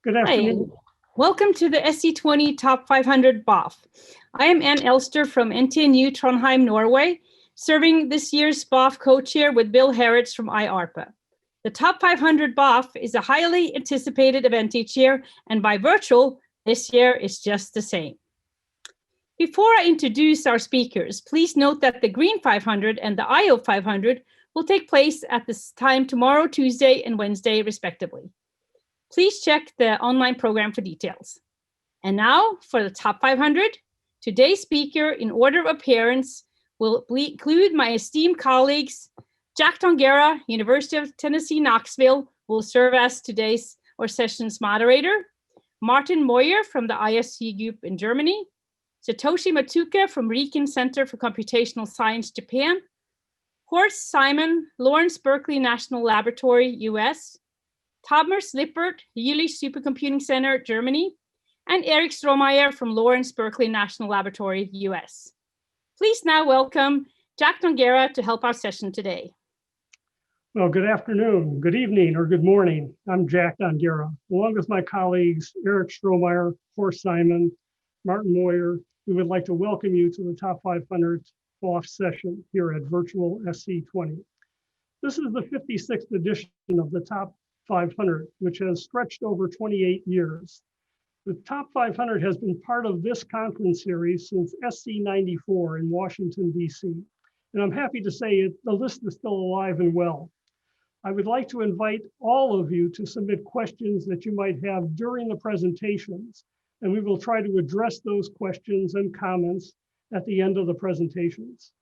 Good afternoon. Hi, welcome to the SC20 Top 500 BoF. I am Ann Elster from NTNU Trondheim, Norway, serving this year's BoF co-chair with Bill Harrods from IARPA. The Top 500 BoF is a highly anticipated event each year, and by virtual, this year is just the same. Before I introduce our speakers, please note that the Green 500 and the IO 500 will take place at this time tomorrow, Tuesday, and Wednesday, respectively. Please check the online program for details. And now for the Top 500, today's speaker in order of appearance will include my esteemed colleagues. Jack Tongera, University of Tennessee, Knoxville, will serve as today's session's moderator. Martin Moyer from the ISC Group in Germany. Satoshi Matuka from Riken Center for Computational Science, Japan. Horst Simon, Lawrence Berkeley National Laboratory, US. Thomas Lippert, Jülich Supercomputing Center, Germany, and Eric Strohmeyer from Lawrence Berkeley National Laboratory, US. Please now welcome Jack Tongera to help our session today. Well, good afternoon, good evening, or good morning. I'm Jack Tongera. Along with my colleagues, Eric Strohmeyer, Horst Simon, Martin Moyer, we would like to welcome you to the Top 500 BoF session here at Virtual SC20. This is the 56th edition of the Top 500, which has stretched over 28 years. The Top 500 has been part of this conference series since SC94 in Washington, DC. And I'm happy to say the list is still alive and well. I would like to invite all of you to submit questions that you might have during the presentations, and we will try to address those questions and comments at the end of the presentations.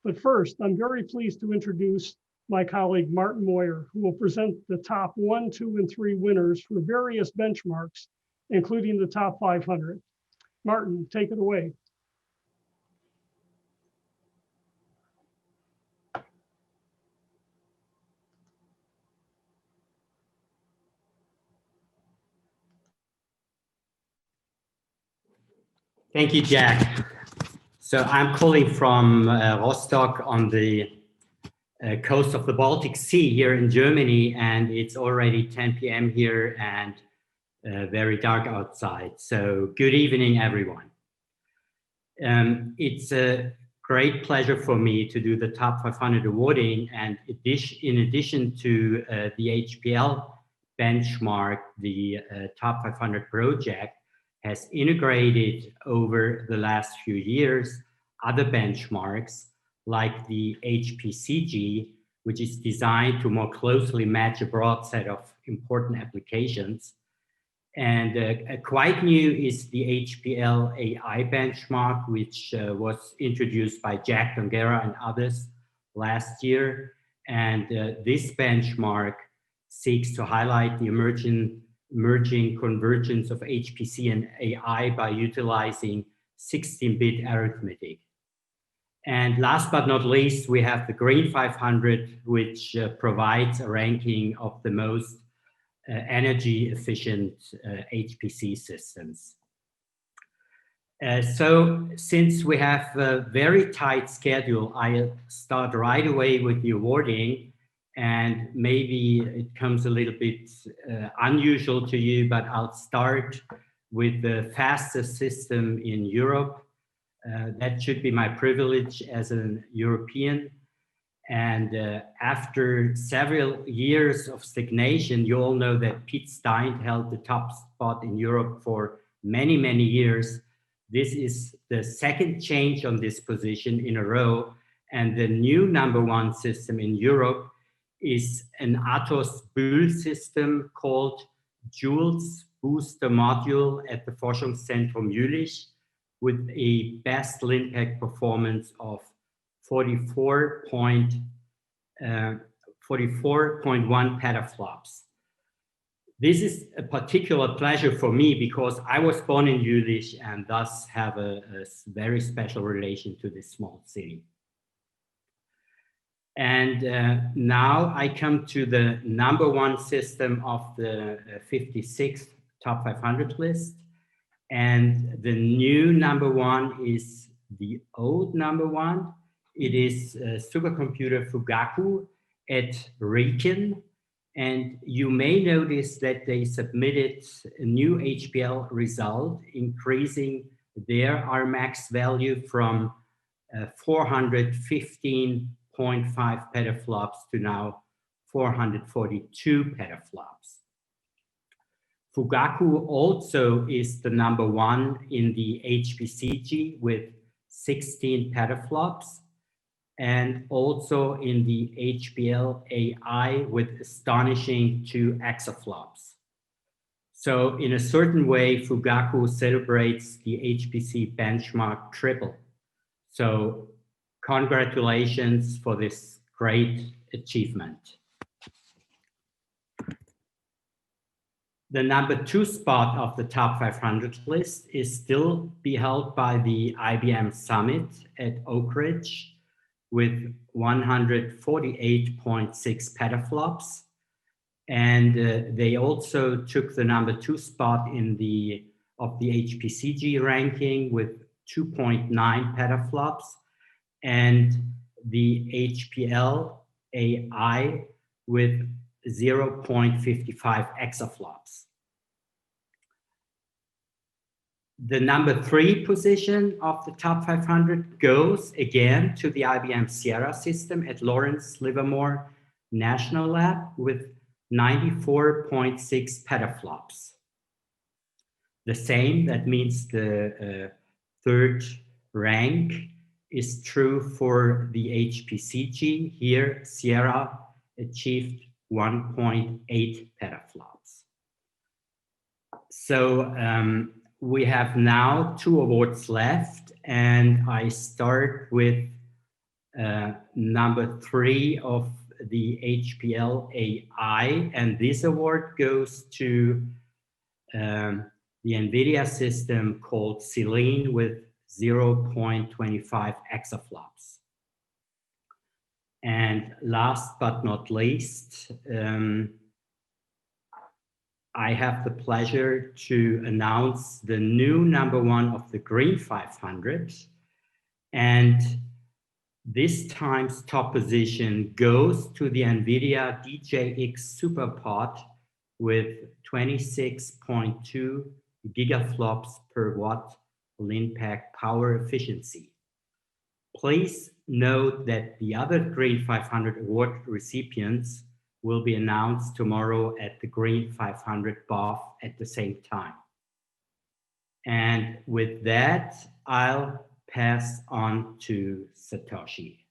But first, I'm very pleased to introduce my colleague, Martin Moyer, who will present the top 1, 2, and 3 winners for various benchmarks, including the top 500. Martin, take it away. Thank you, Jack. So I'm calling from Rostock on the coast of the Baltic Sea here in Germany, and it's already 10 p.m. here and very dark outside. So good evening, everyone. It's a great pleasure for me to do the Top 500 awarding, and in addition to the HPL benchmark, the Top 500 project has integrated over the last few years other benchmarks like the HPCG, which is designed to more closely match a broad set of important applications. And quite new is the HPL AI benchmark, which was introduced by Jack Tongera and others last year. And this benchmark seeks to highlight the emerging convergence of HPC and AI by utilizing 16-bit arithmetic. And last but not least, we have the Green 500, which provides a ranking of the most energy efficient HPC systems. So since we have a very tight schedule, I'll start right away with the awarding, and maybe it comes a little bit unusual to you, but I'll start with the fastest system in Europe. That should be my privilege as a European. And after several years of stagnation, you all know that Pete Stein held the top spot in Europe for many, many years. This is the second change on this position in a row. And the new #1 system in Europe is an Atos Bühl system called Joules Booster Module at the Forschungszentrum Jülich, with a best LINPACK performance of 44.1 petaflops. This is a particular pleasure for me because I was born in Jülich and thus have a very special relation to this small city. And now I come to the #1 system of the 56th Top 500 list. And the new #1 is the old #1. It is supercomputer Fugaku at Riken. And you may notice that they submitted a new HPL result, increasing their Rmax value from 415.5 petaflops to now 442 petaflops. Fugaku also is the #1 in the HPCG with 16 petaflops, and also in the HPL AI with astonishing 2 exaflops. So in a certain way, Fugaku celebrates the HPC benchmark triple. So congratulations for this great achievement. The #2 spot of the top 500 list is still be held by the IBM Summit at Oak Ridge with 148.6 petaflops. And they also took the #2 spot in the HPCG ranking with 2.9 petaflops, and the HPL AI with 0.55 exaflops. The #3 position of the top 500 goes again to the IBM Sierra system at Lawrence Livermore National Lab with 94.6 petaflops. The same, that means the third rank is true for the HPCG. Here, Sierra achieved 1.8 petaflops. So we have now 2 awards left, and I start with #3 of the HPL AI, and this award goes to the NVIDIA system called Selene with 0.25 exaflops. And last but not least, I have the pleasure to announce the new #1 of the Green 500. And this time's top position goes to the NVIDIA DJX SuperPod with 26.2 gigaflops per watt LINPACK power efficiency. Please note that the other Green 500 award recipients will be announced tomorrow at the Green 500 BoF at the same time. And with that, I'll pass on to Satoshi.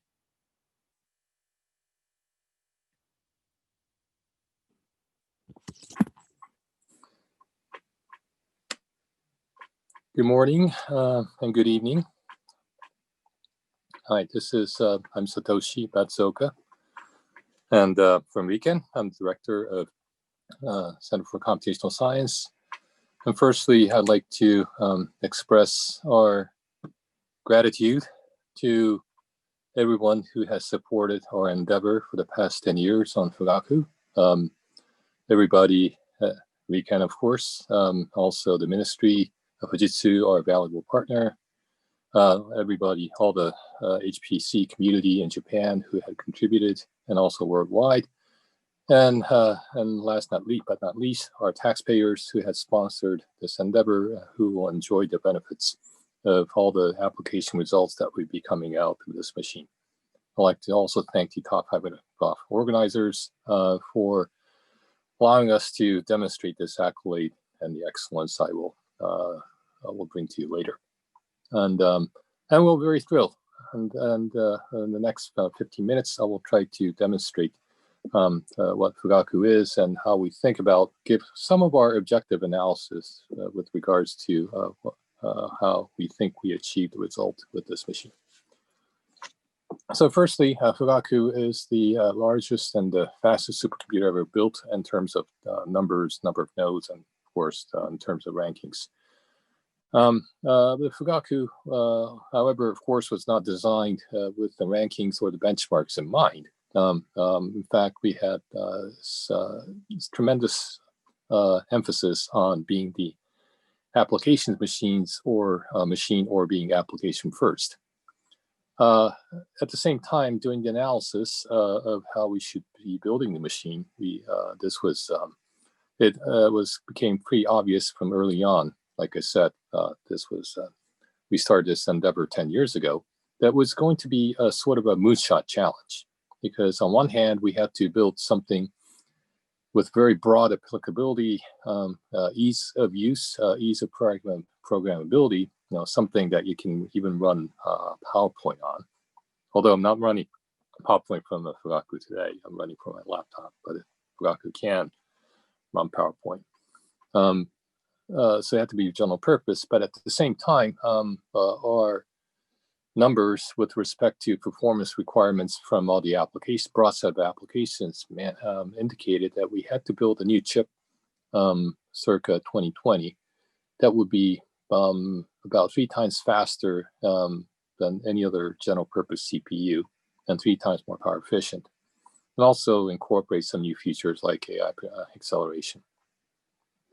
Good morning and good evening. Hi, this is I'm Satoshi Batsuoka, and from Riken, I'm the director of Center for Computational Science. And firstly, I'd like to express our gratitude to everyone who has supported our endeavor for the past 10 years on Fugaku. Everybody, Riken, of course, also the Ministry of Fujitsu, our valuable partner, everybody, all the HPC community in Japan who had contributed, and also worldwide. And last but not least, our taxpayers who had sponsored this endeavor, who will enjoy the benefits of all the application results that will be coming out through this machine. I'd like to also thank the TOP500 BoF organizers for allowing us to demonstrate this accolade and the excellence I will bring to you later. And we're very thrilled. And in the next 15 minutes, I will try to demonstrate what Fugaku is and how we think about, give some of our objective analysis with regards to how we think we achieved the result with this machine. So firstly, Fugaku is the largest and the fastest supercomputer ever built in terms of number of nodes, and of course, in terms of rankings. The Fugaku, however, of course, was not designed with the rankings or the benchmarks in mind. In fact, we had tremendous emphasis on being the applications machines or machine or being application first. At the same time, doing the analysis of how we should be building the machine, became pretty obvious from early on. Like I said, we started this endeavor 10 years ago. That was going to be a sort of a moonshot challenge, because on one hand, we had to build something with very broad applicability, ease of use, ease of programmability, something that you can even run PowerPoint on. Although I'm not running PowerPoint from the Fugaku today, I'm running from my laptop, but Fugaku can run PowerPoint. So it had to be general purpose, but at the same time, our numbers with respect to performance requirements from all the applications, broad set of applications, indicated that we had to build a new chip circa 2020 that would be about 3 times faster than any other general purpose CPU and 3 times more power efficient, and also incorporate some new features like AI acceleration.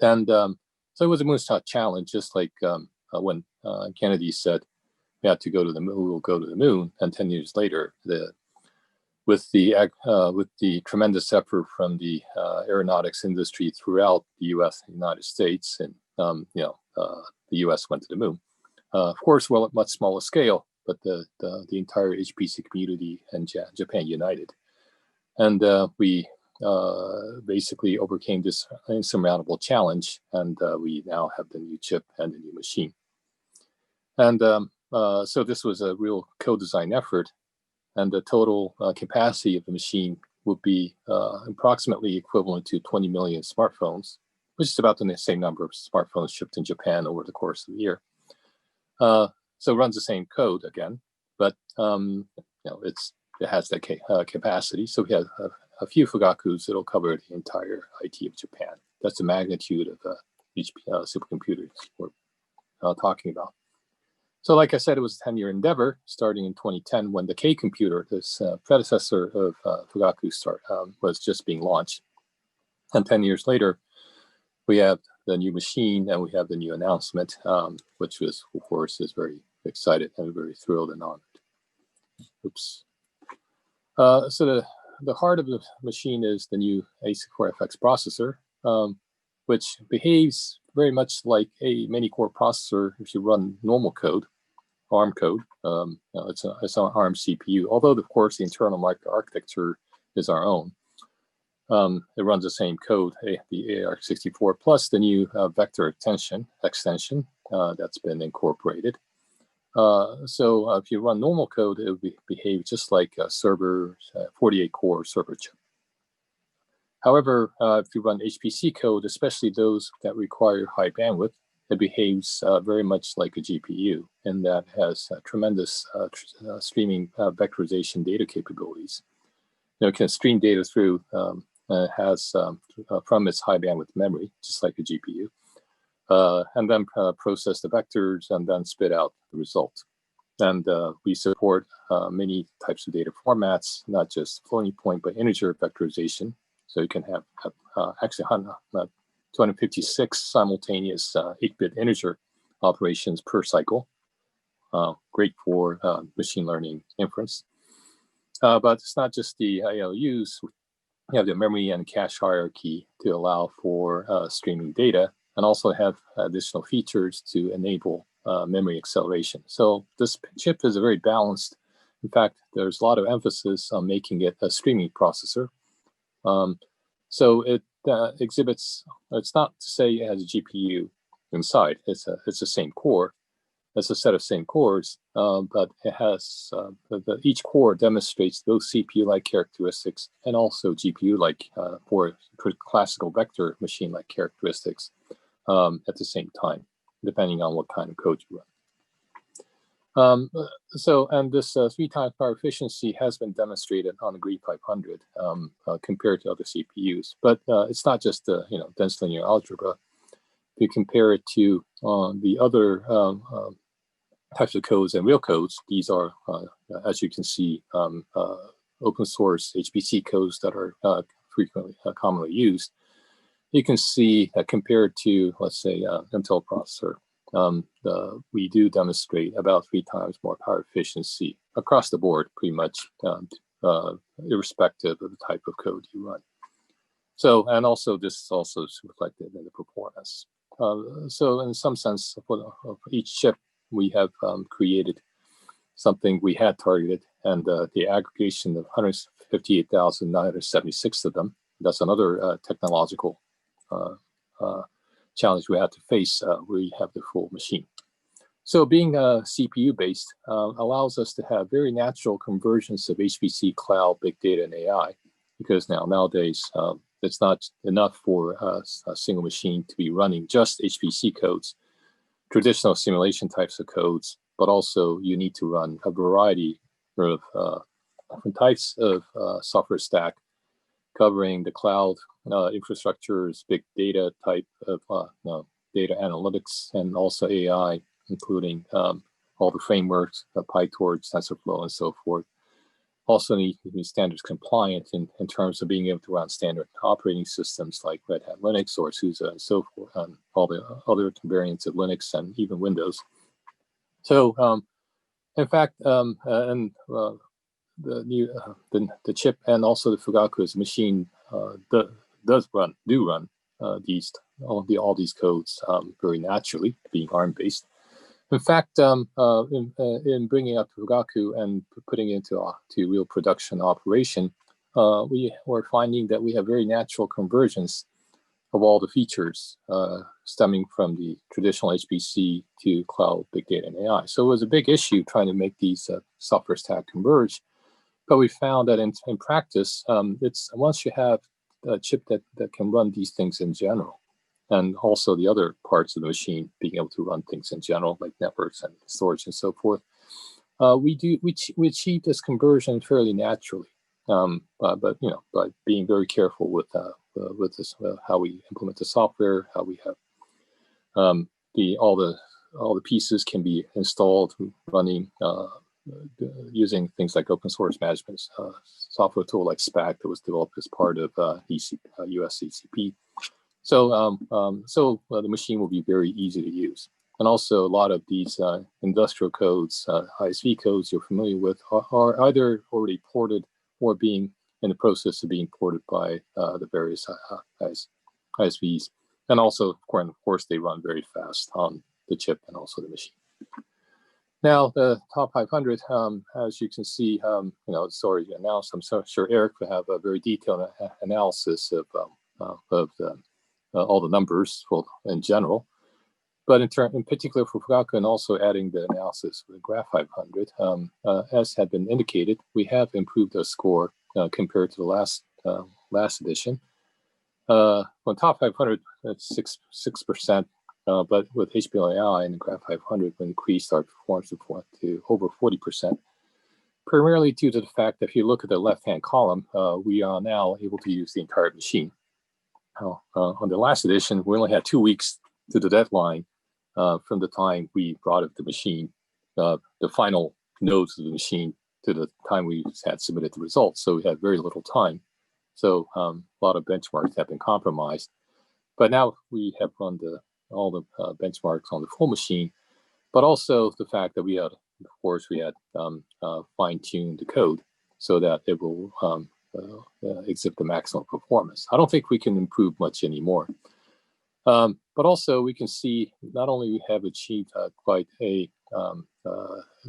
And so it was a moonshot challenge, just like when Kennedy said, we had to go to the moon, we will go to the moon. And 10 years later, with the tremendous effort from the aeronautics industry throughout the U.S. and United States, and the U.S. went to the moon. Of course, well, at much smaller scale, but the entire HPC community and Japan united, and we basically overcame this insurmountable challenge, and we now have the new chip and the new machine. And so this was a real co-design effort, and the total capacity of the machine would be approximately equivalent to 20 million smartphones, which is about the same number of smartphones shipped in Japan over the course of the year. So it runs the same code again, but it has that capacity. So we have a few Fugakus that'll cover the entire IT of Japan. That's the magnitude of each supercomputers we're talking about. So like I said, it was a 10-year endeavor starting in 2010 when the K computer, this predecessor of Fugaku, was just being launched. And 10 years later, we have the new machine and we have the new announcement, which was, of course, is very excited and very thrilled and honored. Oops. So the heart of the machine is the new A64FX processor, which behaves very much like a many-core processor if you run normal code, ARM code. It's an ARM CPU, although, of course, the internal microarchitecture is our own. It runs the same code, the AR64, plus the new vector extension that's been incorporated. So if you run normal code, it would behave just like a server, 48-core server chip. However, if you run HPC code, especially those that require high bandwidth, it behaves very much like a GPU, and that has tremendous streaming vectorization data capabilities. It can stream data through, has from its high bandwidth memory, just like a GPU. And then process the vectors and then spit out the result. And we support many types of data formats, not just floating point, but integer vectorization. So you can have actually 256 simultaneous 8-bit integer operations per cycle. Great for machine learning inference. But it's not just the ILUs. We have the memory and cache hierarchy to allow for streaming data, and also have additional features to enable memory acceleration. So this chip is a very balanced. In fact, there's a lot of emphasis on making it a streaming processor. So it exhibits, it's not to say it has a GPU inside, it's the same core. It's a set of same cores, but it has, each core demonstrates those CPU-like characteristics and also GPU-like for classical vector machine-like characteristics at the same time, depending on what kind of code you run. And this 3 times power efficiency has been demonstrated on the B500 compared to other CPUs. But it's not just dense linear algebra. If you compare it to the other types of codes and real codes, these are, as you can see, open source HPC codes that are commonly used. You can see that compared to, let's say, Intel processor, we do demonstrate about 3 times more power efficiency across the board, pretty much, irrespective of the type of code you run. So, and also this is also reflected in the performance. So in some sense, for each chip, we have created something we had targeted, and the aggregation of 158,976 of them, that's another technological challenge we had to face. We have the full machine. So being CPU based allows us to have very natural convergence of HPC, cloud, big data, and AI, because nowadays it's not enough for a single machine to be running just HPC codes, traditional simulation types of codes, but also you need to run a variety of different types of software stack covering the cloud infrastructures, big data type of data analytics, and also AI, including all the frameworks, PyTorch, TensorFlow, and so forth. Also need to be standards compliant in terms of being able to run standard operating systems like Red Hat Linux or SUSE and so forth, all the other variants of Linux and even Windows. So, in fact, the chip and also the Fugaku as a machine do run all these codes very naturally, being ARM based. In fact, in bringing up Fugaku and putting it into real production operation, we were finding that we have very natural convergence of all the features stemming from the traditional HPC to cloud, big data, and AI. So it was a big issue trying to make these software stack converge. But we found that in practice, it's once you have a chip that can run these things in general, and also the other parts of the machine being able to run things in general, like networks and storage and so forth, we achieve this conversion fairly naturally. But by being very careful with this, how we implement the software, how we have all the pieces can be installed, running using things like open source management software tool like SPAC that was developed as part of USCCP. So the machine will be very easy to use. And also a lot of these industrial codes, ISV codes you're familiar with are either already ported or being in the process of being ported by the various ISVs. And also, of course, they run very fast on the chip and also the machine. Now, the TOP500, as you can see, it's already announced. I'm so sure Eric will have a very detailed analysis of all the numbers in general. But in particular for Fugaku, and also adding the analysis for the Graph 500, as had been indicated, we have improved our score compared to the last edition. On Top 500, it's 6%, but with HPLAI and the Graph 500, we increased our performance to over 40%, primarily due to the fact that if you look at the left-hand column, we are now able to use the entire machine. On the last edition, we only had 2 weeks to the deadline from the time we brought up the machine, the final nodes of the machine, to the time we had submitted the results. So we had very little time. So a lot of benchmarks have been compromised. But now we have run all the benchmarks on the full machine, but also the fact that we had fine-tuned the code so that it will exhibit the maximum performance. I don't think we can improve much anymore. But also we can see not only we have achieved quite a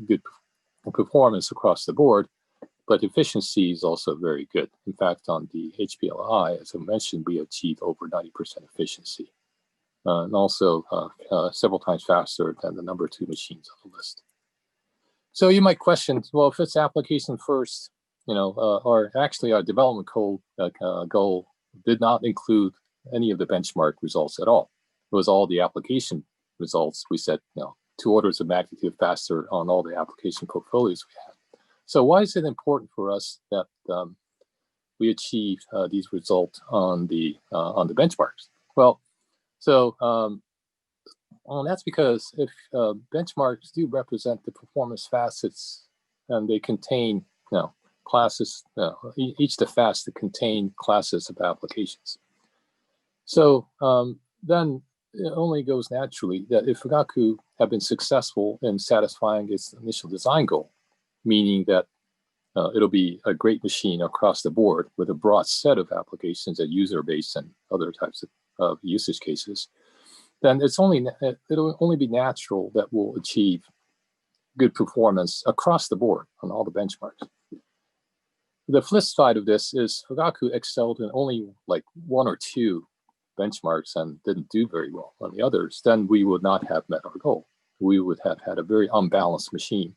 good performance across the board, but efficiency is also very good. In fact, on the HPLI, as I mentioned, we achieved over 90% efficiency, and also several times faster than the number 2 machines on the list. So you might question, well, if it's application first, our development goal did not include any of the benchmark results at all. It was all the application results. We said, 2 orders of magnitude faster on all the application portfolios we had. So why is it important for us that we achieve these results on the benchmarks? Well, that's because if benchmarks do represent the performance facets, and they contain classes, each the facets that contain classes of applications. So then it only goes naturally that if Fugaku had been successful in satisfying its initial design goal, meaning that it'll be a great machine across the board with a broad set of applications and user base and other types of usage cases, then it'll only be natural that we'll achieve good performance across the board on all the benchmarks. The flip side of this is Fugaku excelled in only like 1 or 2 benchmarks and didn't do very well on the others, then we would not have met our goal. We would have had a very unbalanced machine.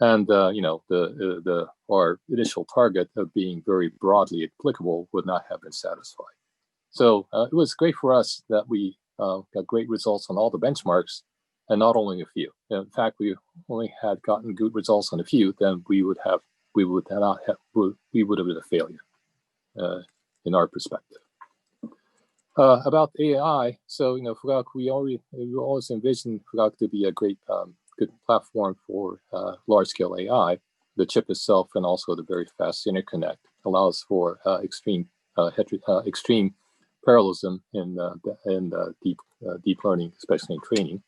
And our initial target of being very broadly applicable would not have been satisfied. So it was great for us that we got great results on all the benchmarks, and not only a few. In fact, we only had gotten good results on a few, then we would have been a failure in our perspective. About AI, so Fugaku, we always envisioned Fugaku to be a great, good platform for large-scale AI. The chip itself and also the very fast interconnect allows for extreme parallelism in deep learning, especially in training.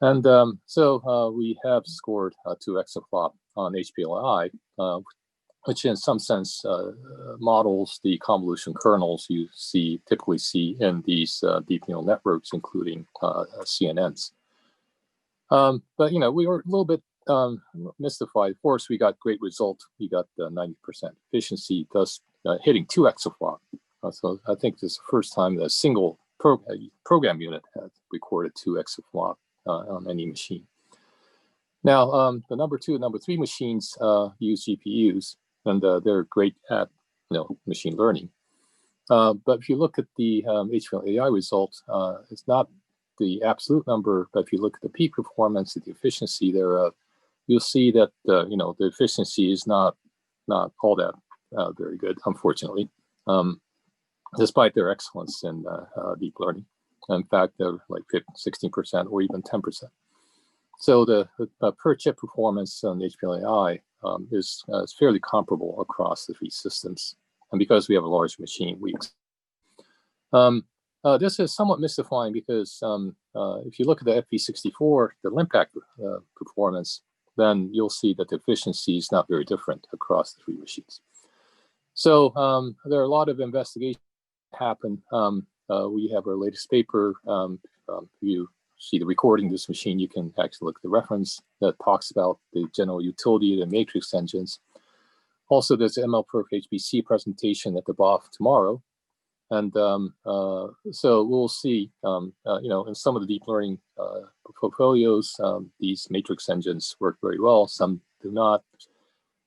And so we have scored 2 exaflop on HPLI, which in some sense models the convolution kernels you typically see in these deep neural networks, including CNNs. But we were a little bit mystified. Of course, we got great result. We got 90% efficiency, thus hitting 2 exaflop. So I think this is the first time that a single program unit has recorded 2 exaflop on any machine. Now, the number 2 and number 3 machines use GPUs, and they're great at machine learning. But if you look at the HPL AI result, it's not the absolute number, but if you look at the peak performance and the efficiency thereof, you'll see that the efficiency is not all that very good, unfortunately, despite their excellence in deep learning. In fact, they're like 16% or even 10%. So the per chip performance on HPL AI is fairly comparable across the 3 systems. And because we have a large machine, this is somewhat mystifying because if you look at the FP64, the LIMPAC performance, then you'll see that the efficiency is not very different across the 3 machines. So there are a lot of investigations that happen. We have our latest paper. You see the recording of this machine, you can actually look at the reference that talks about the general utility of the matrix engines. Also, there's an MLPerf HPC presentation at the BoF tomorrow. And so we'll see, in some of the deep learning portfolios, these matrix engines work very well, some do not.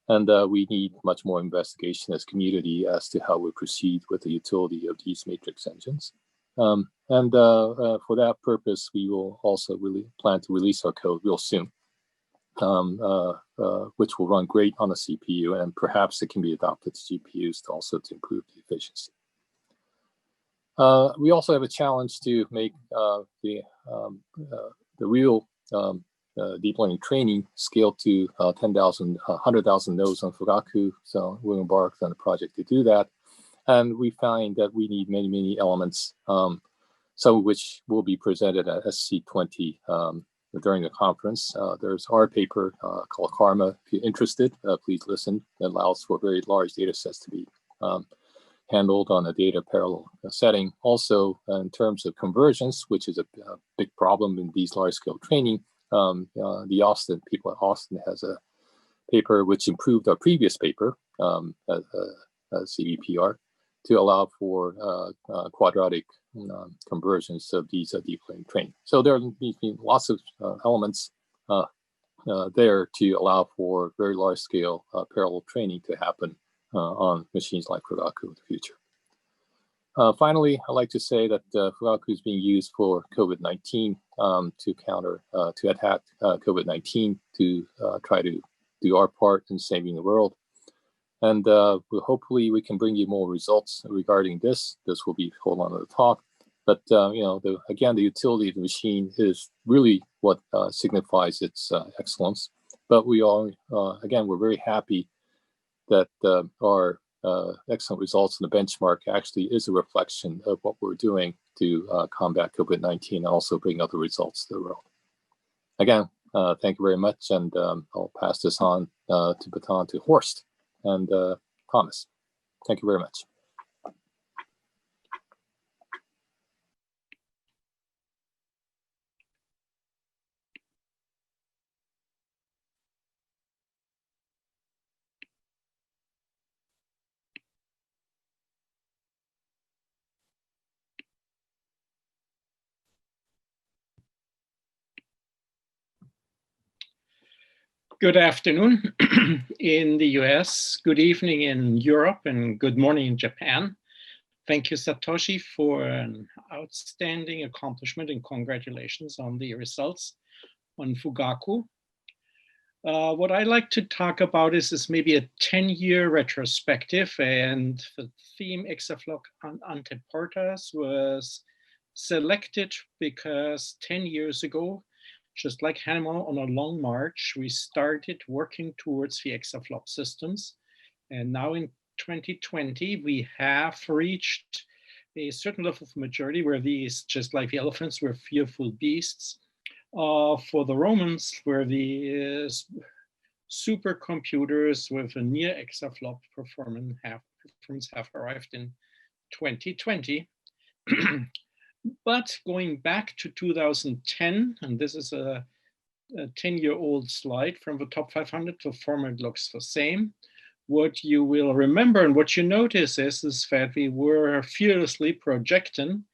And we need much more investigation as community as to how we proceed with the utility of these matrix engines. And for that purpose, we will also really plan to release our code real soon, which will run great on a CPU, and perhaps it can be adopted to GPUs to improve the efficiency. We also have a challenge to make the real deep learning training scale to 10,000, 100,000 nodes on Fugaku. So we embarked on a project to do that. And we find that we need many, many elements, some of which will be presented at SC20 during the conference. There's our paper called Karma. If you're interested, please listen. It allows for very large data sets to be handled on a data parallel setting. Also, in terms of convergence, which is a big problem in these large-scale training, the people at Austin has a paper which improved our previous paper, CVPR, to allow for quadratic convergence of these deep learning training. So there are lots of elements there to allow for very large-scale parallel training to happen on machines like Fugaku in the future. Finally, I'd like to say that Fugaku is being used for COVID-19 to attack COVID-19 to try to do our part in saving the world. And hopefully we can bring you more results regarding this. This will be whole on the talk. But again, the utility of the machine is really what signifies its excellence. But we are, again, we're very happy that our excellent results in the benchmark actually is a reflection of what we're doing to combat COVID-19 and also bring other results to the world. Again, thank you very much, and I'll pass this on baton to Horst and Thomas. Thank you very much. Good afternoon in the US, good evening in Europe, and good morning in Japan. Thank you, Satoshi, for an outstanding accomplishment, and congratulations on the results on Fugaku. What I'd like to talk about is maybe a 10-year retrospective, and the theme Exaflop Anteportas was selected because 10 years ago, just like Hannibal on a long march, we started working towards the Exaflop systems. And now in 2020, we have reached a certain level of maturity where these, just like the elephants, were fearful beasts. For the Romans, where the supercomputers with a near Exaflop performance have arrived in 2020. But going back to 2010, and this is a 10-year-old slide from the top 500, the format looks the same. What you will remember and what you notice is that we were fearlessly projecting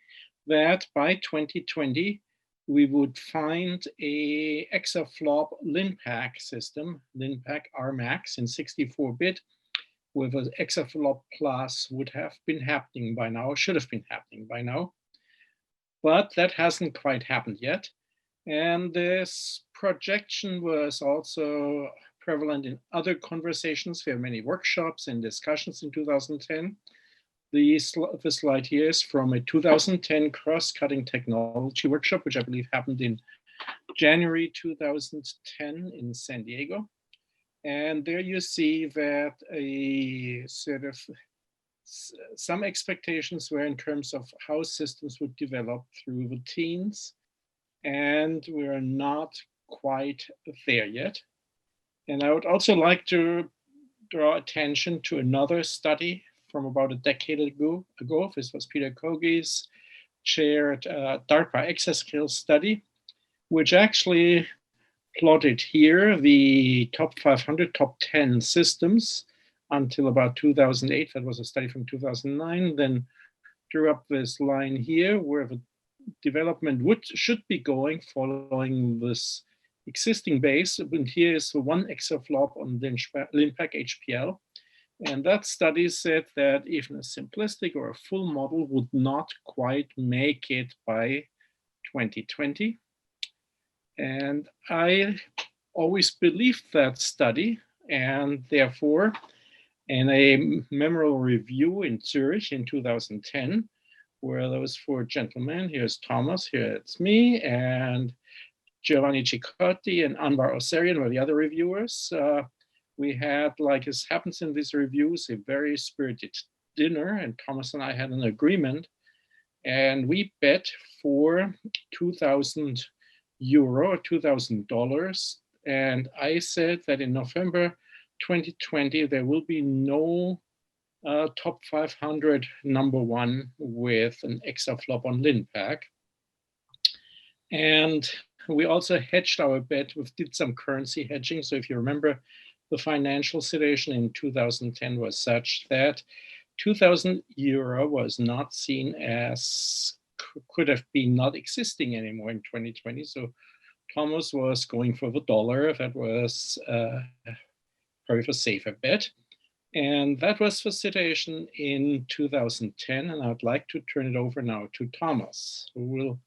that by 2020, we would find a Exaflop LinPack system, LinPack RMax in 64-bit, with an Exaflop Plus would have been happening by now, should have been happening by now. But that hasn't quite happened yet. And this projection was also prevalent in other conversations. We have many workshops and discussions in 2010. The slide here is from a 2010 cross-cutting technology workshop, which I believe happened in January 2010 in San Diego. And there you see that a sort of some expectations were in terms of how systems would develop through the teens, and we're not quite there yet. And I would also like to draw attention to another study from about a decade ago. This was Peter Kogi's chaired DARPA Exascale study, which actually plotted here the top 500, top 10 systems until about 2008. That was a study from 2009. Then drew up this line here where the development should be going following this existing base. And here is the one Exaflop on LinPack HPL. And that study said that even a simplistic or a full model would not quite make it by 2020. And I always believed that study, and therefore, in a memorable review in Zurich in 2010, where those four gentlemen, here's Thomas, here it's me, and Giovanni Cicotti and Anwar Oserian were the other reviewers. We had, like it happens in these reviews, a very spirited dinner, and Thomas and I had an agreement, and we bet for €2,000, $2,000, and I said that in November 2020, there will be no top 500 #1 with an Exaflop on LinPack. And we also hedged our bet, did some currency hedging. So if you remember, the financial situation in 2010 was such that €2,000 was not seen as, could have been not existing anymore in 2020. So Thomas was going for the dollar. That was probably the safer bet. And that was the situation in 2010. And I'd like to turn it over now to Thomas, who will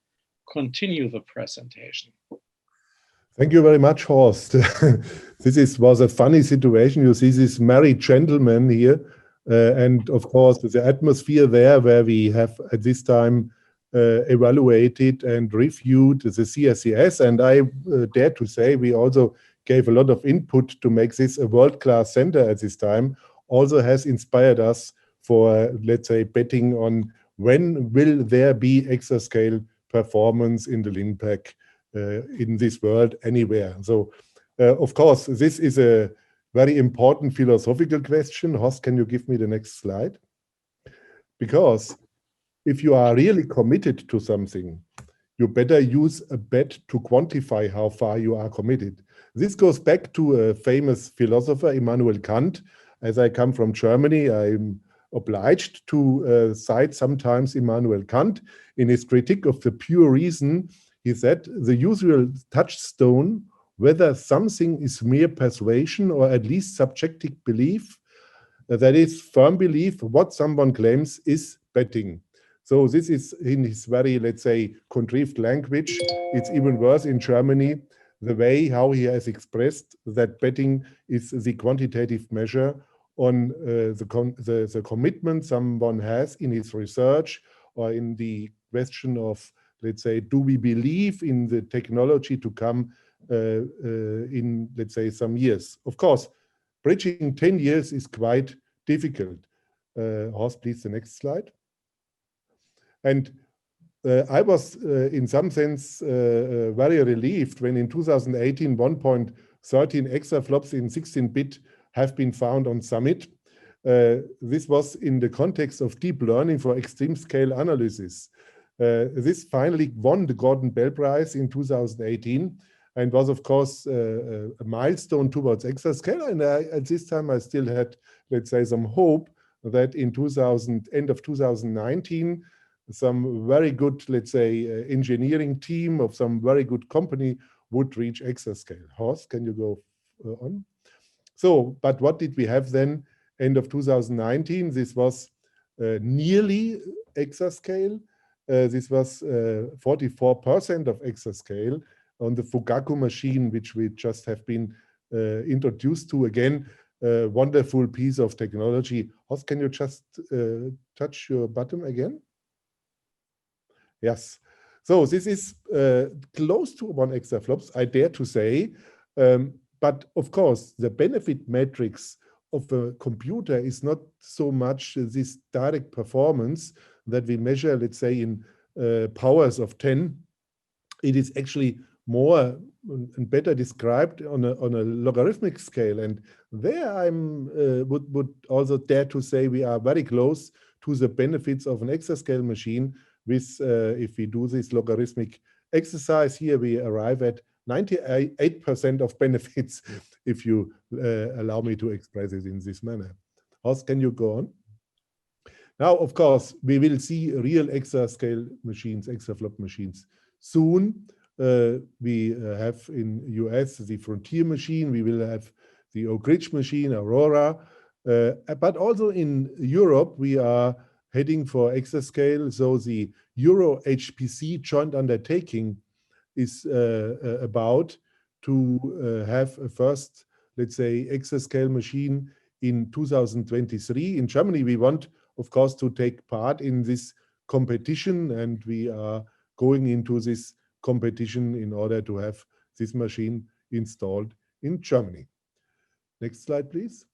continue the presentation. Thank you very much, Horst. This was a funny situation. You see this married gentleman here. And of course, the atmosphere there where we have at this time evaluated and reviewed the CSCS. And I dare to say we also gave a lot of input to make this a world-class center at this time. also has inspired us for, let's say, betting on when will there be exascale performance in the LINPACK in this world anywhere. So, of course, this is a very important philosophical question. Horst, can you give me the next slide? Because if you are really committed to something, you better use a bet to quantify how far you are committed. This goes back to a famous philosopher, Immanuel Kant. As I come from Germany, I'm obliged to cite sometimes Immanuel Kant. In his critique of the pure reason, he said, the usual touchstone, whether something is mere persuasion or at least subjective belief, that is firm belief, what someone claims is betting. So this is in his very, let's say, contrived language. It's even worse in Germany, the way how he has expressed that betting is the quantitative measure on the commitment someone has in his research or in the question of, let's say, do we believe in the technology to come in, let's say, some years. Of course, bridging 10 years is quite difficult. Horst, please, the next slide. And I was, in some sense, very relieved when in 2018, 1.13 exaflops in 16-bit have been found on Summit. This was in the context of deep learning for extreme scale analysis. This finally won the Gordon Bell Prize in 2018 and was, of course, a milestone towards Exascale. And at this time, I still had, let's say, some hope that in end of 2019, some very good, let's say, engineering team of some very good company would reach Exascale. Horst, can you go on? So, but what did we have then? End of 2019, this was nearly Exascale. This was 44% of Exascale on the Fugaku machine, which we just have been introduced to. Again, wonderful piece of technology. Horst, can you just touch your button again? Yes. So this is close to 1 exaflops, I dare to say. But of course, the benefit matrix of a computer is not so much this direct performance that we measure, let's say, in powers of 10. It is actually more and better described on a logarithmic scale. And there I would also dare to say we are very close to the benefits of an exascale machine with, if we do this logarithmic exercise here, we arrive at 98% of benefits, if you allow me to express it in this manner. Horst, can you go on? Now, of course, we will see real exascale machines, exaflop machines soon. We have in US the Frontier machine, we will have the Oak Ridge machine, Aurora, but also in Europe, we are heading for exascale. So the Euro HPC joint undertaking is about to have a first, let's say, exascale machine in 2023. In Germany, we want, of course, to take part in this competition, and we are going into this competition in order to have this machine installed in Germany. Next slide, please.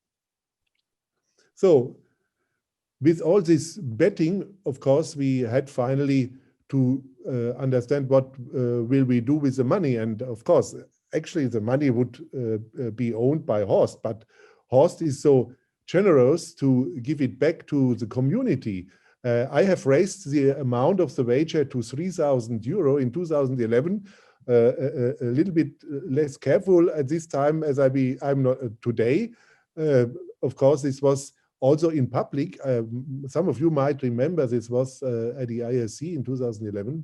So with all this betting, of course, we had finally to understand what will we do with the money. And of course, actually the money would be owned by Horst, but Horst is so generous to give it back to the community. I have raised the amount of the wager to 3,000 euro in 2011. A little bit less careful at this time as I'm not today. Of course, this was also in public. Some of you might remember this was at the ISC in 2011.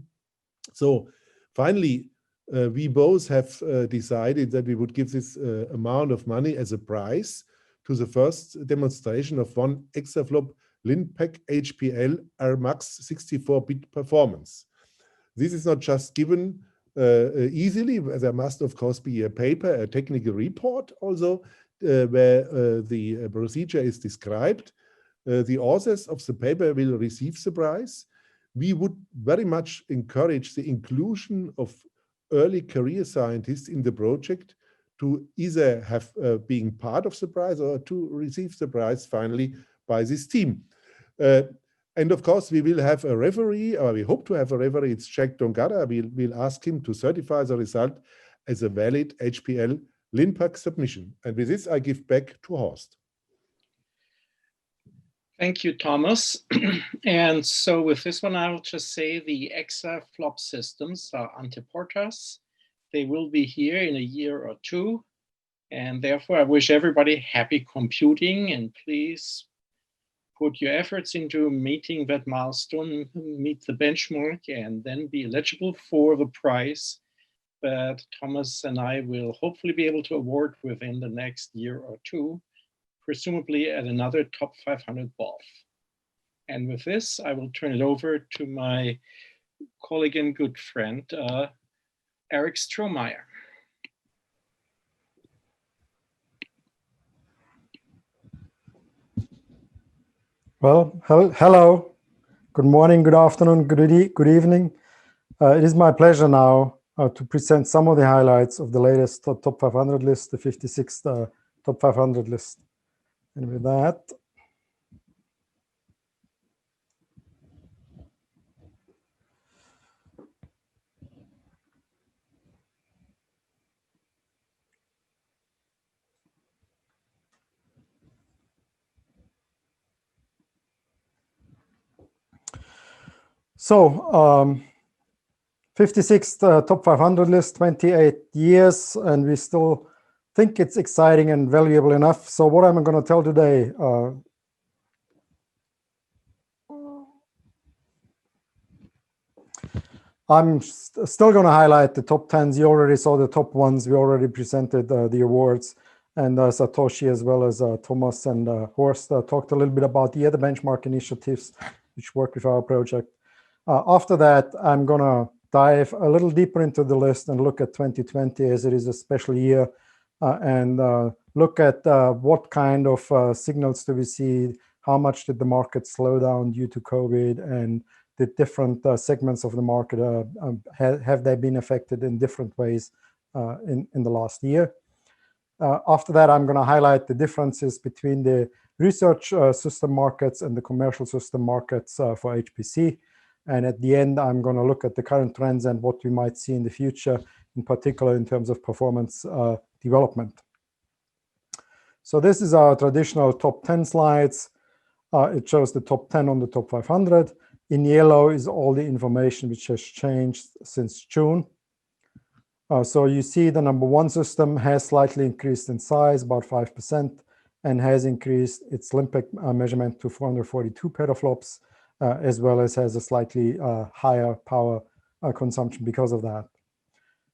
So finally, we both have decided that we would give this amount of money as a prize to the first demonstration of 1 exaflop LINPACK HPL RMAX 64-bit performance. This is not just given easily. There must, of course, be a paper, a technical report also, where the procedure is described. The authors of the paper will receive the prize. We would very much encourage the inclusion of early career scientists in the project to either have being part of the prize or to receive the prize finally by this team. And of course, we will have a referee, or we hope to have a referee. It's Jack Dongada. We'll ask him to certify the result as a valid HPL LINPACK submission. And with this, I give back to Horst. Thank you, Thomas. And so with this one, I'll just say the exaflop systems are ante portas. They will be here in a year or two. And therefore, I wish everybody happy computing, and please put your efforts into meeting that milestone, meet the benchmark, and then be eligible for the prize that Thomas and I will hopefully be able to award within the next year or two, presumably at another top 500 BoF. And with this, I will turn it over to my colleague and good friend, Eric Strohmeyer. Well, hello, good morning, good afternoon, good evening. It is my pleasure now to present some of the highlights of the latest top 500 list, the 56th top 500 list. And with that, so 56th top 500 list, 28 years, and we still think it's exciting and valuable enough. So what I'm going to tell today, I'm still going to highlight the top 10s. You already saw the top ones. We already presented the awards, and Satoshi as well as Thomas and Horst talked a little bit about the other benchmark initiatives which work with our project. After that, I'm going to dive a little deeper into the list and look at 2020 as it is a special year, and look at what kind of signals do we see, how much did the market slow down due to COVID, and the different segments of the market, have they been affected in different ways in the last year. After that, I'm going to highlight the differences between the research system markets and the commercial system markets for HPC. And at the end, I'm going to look at the current trends and what we might see in the future, in particular in terms of performance development. So this is our traditional top 10 slides. It shows the top 10 on the top 500. In yellow is all the information which has changed since June. So you see the number one system has slightly increased in size, about 5%, and has increased its LINPACK measurement to 442 petaflops, as well as has a slightly higher power consumption because of that.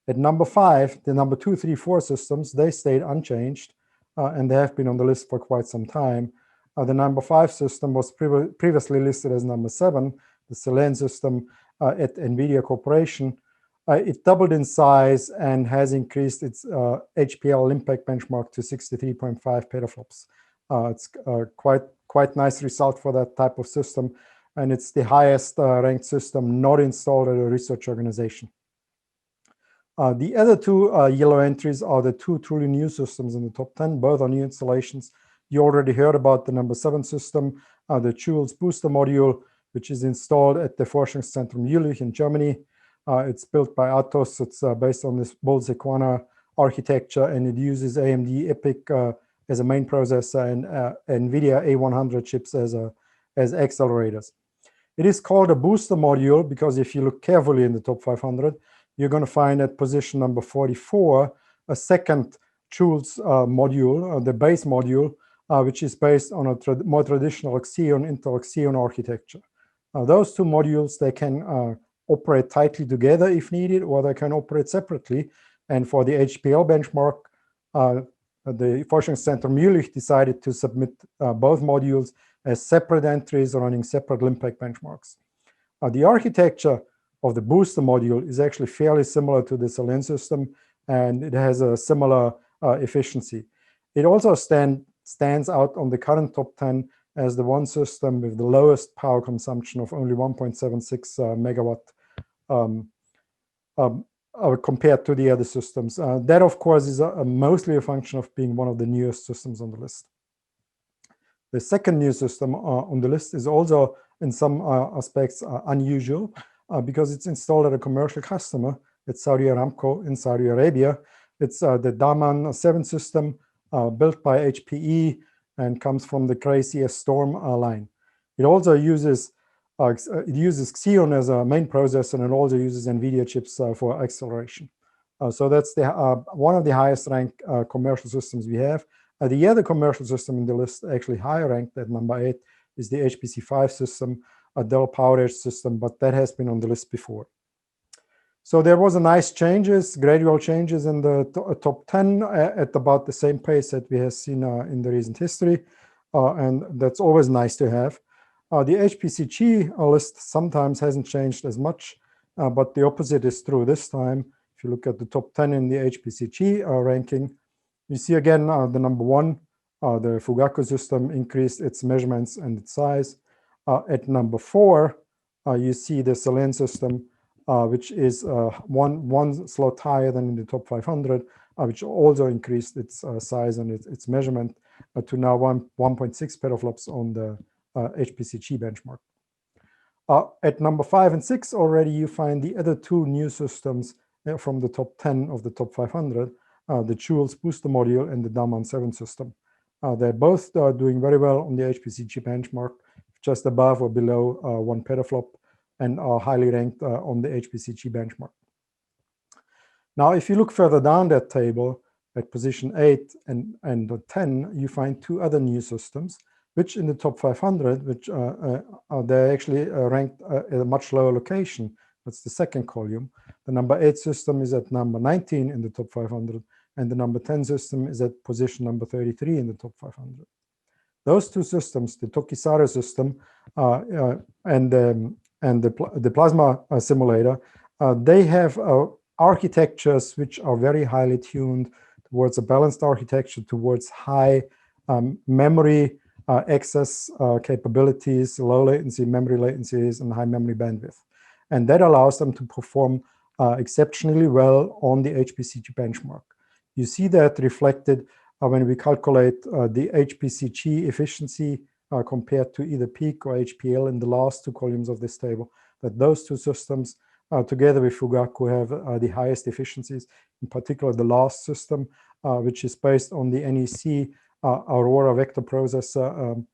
At number 5, the number 2, 3, 4 systems, they stayed unchanged, and they have been on the list for quite some time. The number 5 system was previously listed as number 7, the Selene system at NVIDIA Corporation. It doubled in size and has increased its HPL LINPACK benchmark to 63.5 petaflops. It's quite nice result for that type of system, and it's the highest ranked system not installed at a research organization. The other two yellow entries are the 2 truly new systems in the top 10, both are new installations. You already heard about the number 7 system, the Joules booster module, which is installed at the Forschungszentrum Jülich in Germany. It's built by Atos. It's based on this Boltzmann architecture, and it uses AMD EPYC as a main processor and NVIDIA A100 chips as accelerators. It is called a booster module because if you look carefully in the top 500, you're going to find at position number 44 a second Joules module, the base module, which is based on a more traditional Xeon, Intel Xeon architecture. Those two modules, they can operate tightly together if needed, or they can operate separately. And for the HPL benchmark, the Forschungszentrum Jülich decided to submit both modules as separate entries running separate LINPACK benchmarks. The architecture of the booster module is actually fairly similar to the Selene system, and it has a similar efficiency. It also stands out on the current top 10 as the one system with the lowest power consumption of only 1.76 megawatt compared to the other systems. That, of course, is mostly a function of being one of the newest systems on the list. The second new system on the list is also, in some aspects, unusual because it's installed at a commercial customer. It's Saudi Aramco in Saudi Arabia. It's the Daman 7 system built by HPE and comes from the KCS Storm line. It also uses Xeon as a main processor, and it also uses NVIDIA chips for acceleration. So that's the one of the highest ranked commercial systems we have. The other commercial system in the list, actually higher ranked at number 8, is the HPC5 system, a Dell PowerEdge system, but that has been on the list before. So there was a nice gradual changes in the top 10 at about the same pace that we have seen in the recent history, and that's always nice to have. The HPC-G list sometimes hasn't changed as much, but the opposite is true this time. If you look at the top 10 in the HPC-G ranking, you see again the number 1, the Fugaku system increased its measurements and its size. At number 4, you see the Selene system, which is one slot higher than in the top 500, which also increased its size and its measurement to now 1.6 petaflops on the HPC-G benchmark. At number 5 and 6 already, you find the other 2 new systems from the top 10 of the top 500, the Jules booster module and the Daman 7 system. They're both doing very well on the HPC-G benchmark, just above or below 1 petaflop, and are highly ranked on the HPC-G benchmark. Now, if you look further down that table, at position 8 and 10, you find 2 other new systems, which in the top 500, which they're actually ranked at a much lower location. That's the second column. The number 8 system is at number 19 in the top 500, and the number 10 system is at position number 33 in the top 500. Those 2 systems, the Tokisaru system and the plasma simulator, they have architectures which are very highly tuned towards a balanced architecture, towards high memory access capabilities, low latency memory latencies, and high memory bandwidth. And that allows them to perform exceptionally well on the HPC-G benchmark. You see that reflected when we calculate the HPC-G efficiency compared to either peak or HPL in the last 2 columns of this table, that those 2 systems together with Fugaku have the highest efficiencies, in particular the last system, which is based on the NEC Aurora vector processor.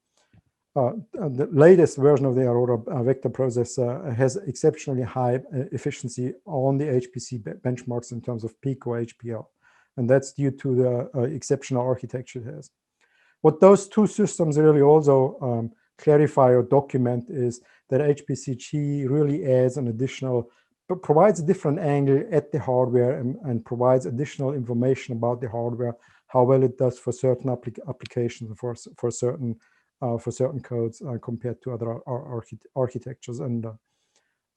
The latest version of the Aurora vector processor has exceptionally high efficiency on the HPC benchmarks in terms of peak or HPL. And that's due to the exceptional architecture it has. What those 2 systems really also clarify or document is that HPC-G really adds an additional, provides a different angle at the hardware and provides additional information about the hardware, how well it does for certain applications, for certain codes compared to other architectures, and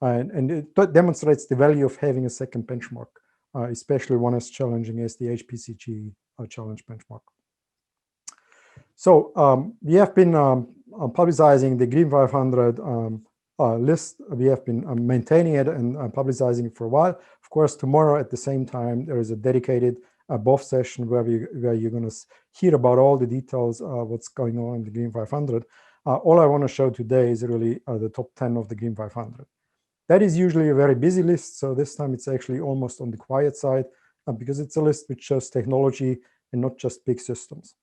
it demonstrates the value of having a second benchmark, especially one as challenging as the HPC-G challenge benchmark. So we have been publicizing the Green 500 list. We have been maintaining it and publicizing it for a while. Of course, tomorrow at the same time, there is a dedicated BoF session where you're going to hear about all the details of what's going on in the Green 500. All I want to show today is really the top 10 of the Green 500. That is usually a very busy list, so this time it's actually almost on the quiet side because it's a list which shows technology and not just big systems.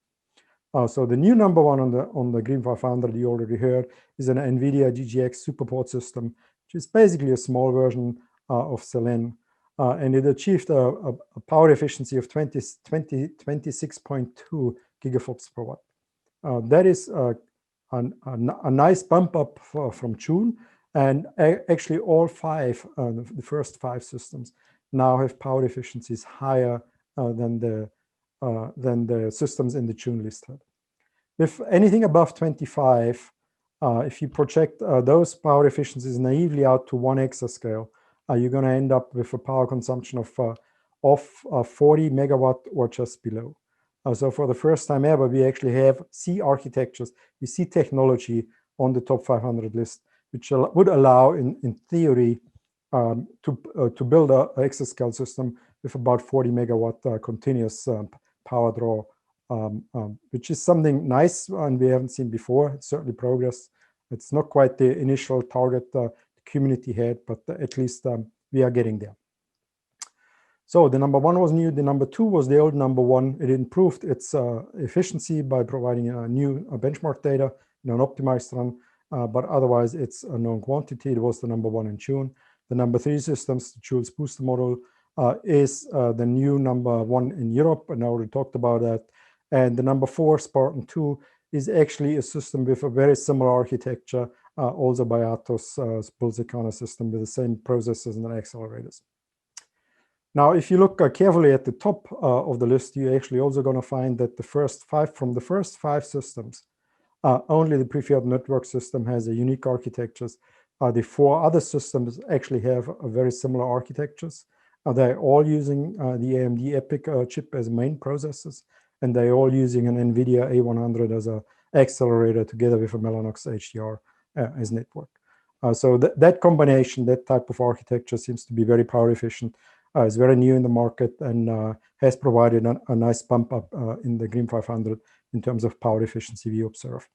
So the new number 1 on the Green 500 you already heard is an NVIDIA GGX SuperPort system, which is basically a small version of Selene. And it achieved a power efficiency of 26.2 gigaflops per watt. That is a nice bump up from June. And actually all 5, the first 5 systems now have power efficiencies higher than the systems in the June list had. If anything above 25, if you project those power efficiencies naively out to 1 exascale, you're going to end up with a power consumption of 40 megawatt or just below. So for the first time ever, we actually see architectures, we see technology on the top 500 list, which would allow, in theory, to build a Exascale system with about 40 megawatt continuous power draw, which is something nice and we haven't seen before. It's certainly progress. It's not quite the initial target the community had, but at least we are getting there. So the number one was new. The number two was the old number one. It improved its efficiency by providing new benchmark data in an optimized run, but otherwise it's a known quantity. It was the number one in June. The number three systems, the Joule's booster model, is the new number one in Europe, and I already talked about that. And the number four, Spartan 2, is actually a system with a very similar architecture, also by Atos' Pulsicana system with the same processors and accelerators. Now, if you look carefully at the top of the list, you're actually also going to find that from the first five systems, only the preferred network system has a unique architectures. The four other systems actually have a very similar architectures. They're all using the AMD EPYC chip as main processors, and they're all using an NVIDIA A100 as an accelerator together with a Mellanox HDR as network. So that combination, that type of architecture seems to be very power efficient. It's very new in the market and has provided a nice bump up in the Green 500 in terms of power efficiency we observe.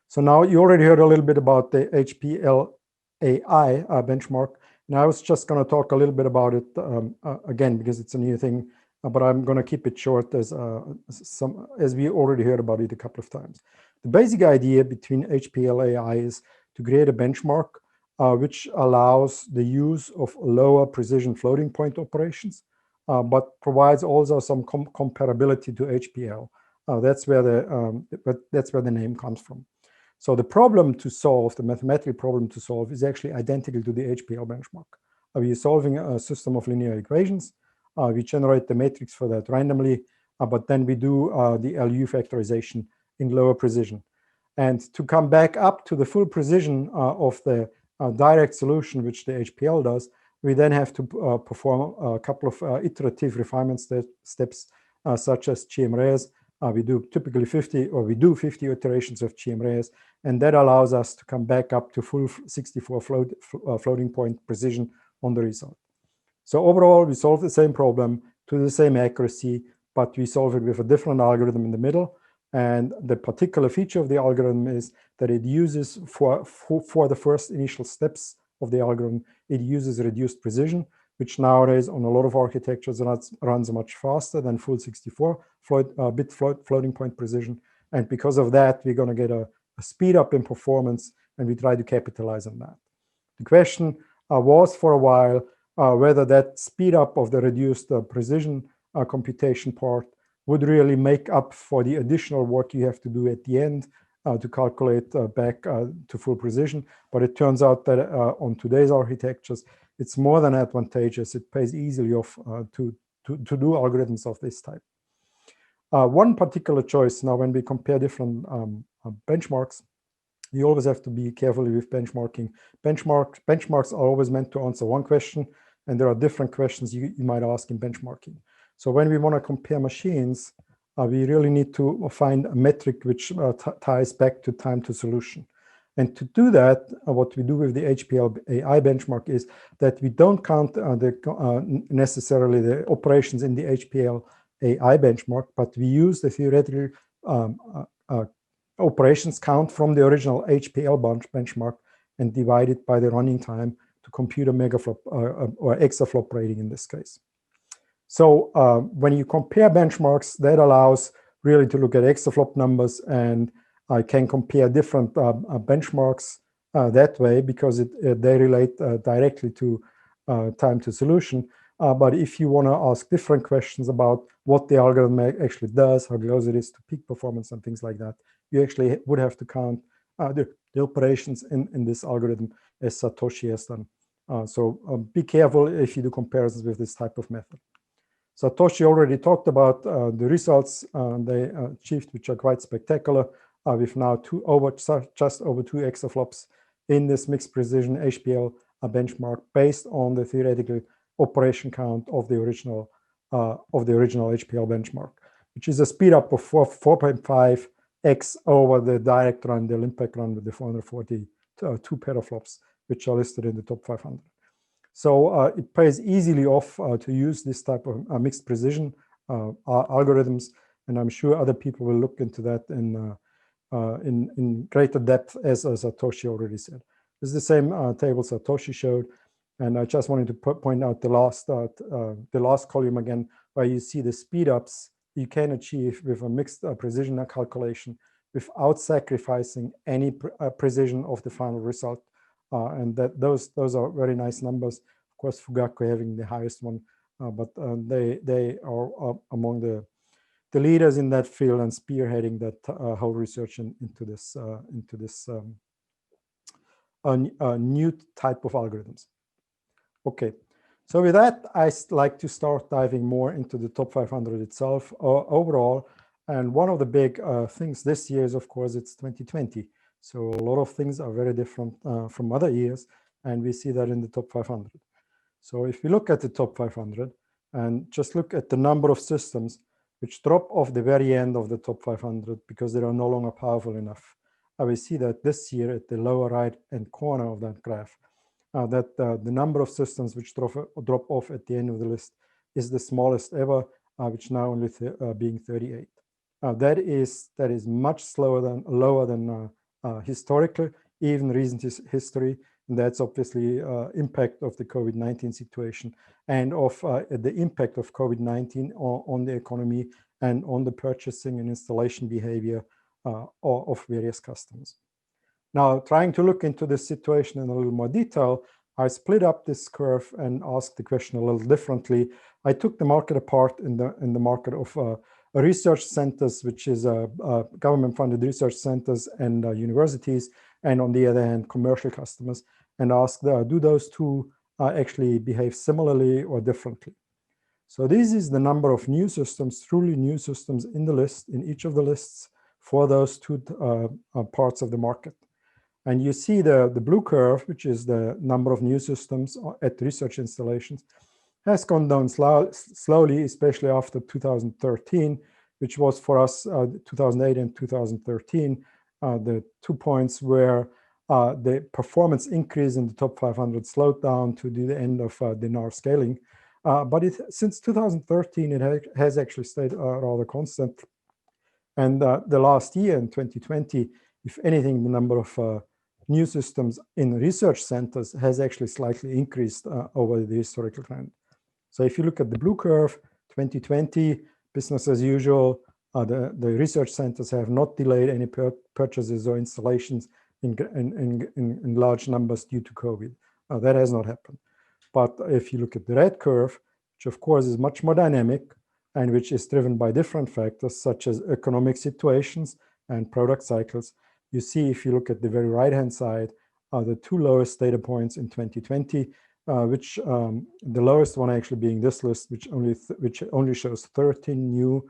So now you already heard a little bit about the HPL AI benchmark. And I was just going to talk a little bit about it again, because it's a new thing, but I'm going to keep it short as we already heard about it a couple of times. The basic idea between HPL AI is to create a benchmark which allows the use of lower precision floating point operations, but provides also some comparability to HPL. That's where the name comes from. So the problem to solve, the mathematical problem to solve, is actually identical to the HPL benchmark. We're solving a system of linear equations. We generate the matrix for that randomly, but then we do the LU factorization in lower precision. And to come back up to the full precision of the direct solution, which the HPL does, we then have to perform a couple of iterative refinement steps, such as GMRAs. We do 50 iterations of GMRAs, and that allows us to come back up to full 64 floating point precision on the result. So overall, we solve the same problem to the same accuracy, but we solve it with a different algorithm in the middle. And the particular feature of the algorithm is that it uses, for the first initial steps of the algorithm, it uses reduced precision, which nowadays on a lot of architectures runs much faster than full 64-bit floating point precision. And because of that, we're going to get a speed up in performance, and we try to capitalize on that. The question was for a while whether that speed up of the reduced precision computation part would really make up for the additional work you have to do at the end to calculate back to full precision. But it turns out that on today's architectures, it's more than advantageous. It pays easily off to do algorithms of this type. One particular choice now, when we compare different benchmarks, you always have to be careful with benchmarking. Benchmarks are always meant to answer one question, and there are different questions you might ask in benchmarking. So when we want to compare machines, we really need to find a metric which ties back to time to solution. And to do that, what we do with the HPL AI benchmark is that we don't count necessarily the operations in the HPL AI benchmark, but we use the theoretical operations count from the original HPL benchmark and divide it by the running time to compute a megaflop or exaflop rating in this case. So when you compare benchmarks, that allows really to look at exaflop numbers, and I can compare different benchmarks that way because they relate directly to time to solution. But if you want to ask different questions about what the algorithm actually does, how close it is to peak performance and things like that, you actually would have to count the operations in this algorithm as Satoshi has done. So be careful if you do comparisons with this type of method. Satoshi already talked about the results they achieved, which are quite spectacular. With now just over 2 exaflops in this mixed precision HPL benchmark based on the theoretical operation count of the original HPL benchmark, which is a speed up of 4.5x over the direct run, the impact run with the 442 petaflops, which are listed in the top 500. So it pays easily off to use this type of mixed precision algorithms, and I'm sure other people will look into that in greater depth, as Satoshi already said. This is the same table Satoshi showed, and I just wanted to point out the last column again, where you see the speed ups you can achieve with a mixed precision calculation without sacrificing any precision of the final result. And those are very nice numbers. Of course, Fugaku having the highest one, but they are among the leaders in that field and spearheading that whole research into this new type of algorithms. Okay, so with that, I'd like to start diving more into the top 500 itself overall. And one of the big things this year is, of course, it's 2020. So a lot of things are very different from other years, and we see that in the top 500. So if we look at the top 500 and just look at the number of systems which drop off the very end of the top 500 because they are no longer powerful enough, we see that this year at the lower right-hand corner of that graph, that the number of systems which drop off at the end of the list is the smallest ever, which now only being 38. That is much lower than historically, even recent history, and that's obviously impact of the COVID-19 situation and of the impact of COVID-19 on the economy and on the purchasing and installation behavior of various customers. Now, trying to look into this situation in a little more detail, I split up this curve and asked the question a little differently. I took the market apart in the market of research centers, which is government-funded research centers and universities, and on the other hand, commercial customers, and asked, do those two actually behave similarly or differently? So this is the number of new systems, truly new systems in the list, in each of the lists for those two parts of the market. And you see the blue curve, which is the number of new systems at research installations, has gone down slowly, especially after 2013, which was for us 2008 and 2013, the 2 points where the performance increase in the top 500 slowed down to the end of the NAR scaling. But since 2013, it has actually stayed rather constant. And the last year, in 2020, if anything, the number of new systems in research centers has actually slightly increased over the historical trend. So if you look at the blue curve, 2020, business as usual, the research centers have not delayed any purchases or installations in large numbers due to COVID. That has not happened. But if you look at the red curve, which of course is much more dynamic and which is driven by different factors such as economic situations and product cycles, you see if you look at the very right-hand side, the two lowest data points in 2020, which the lowest one actually being this list, which only shows 13 new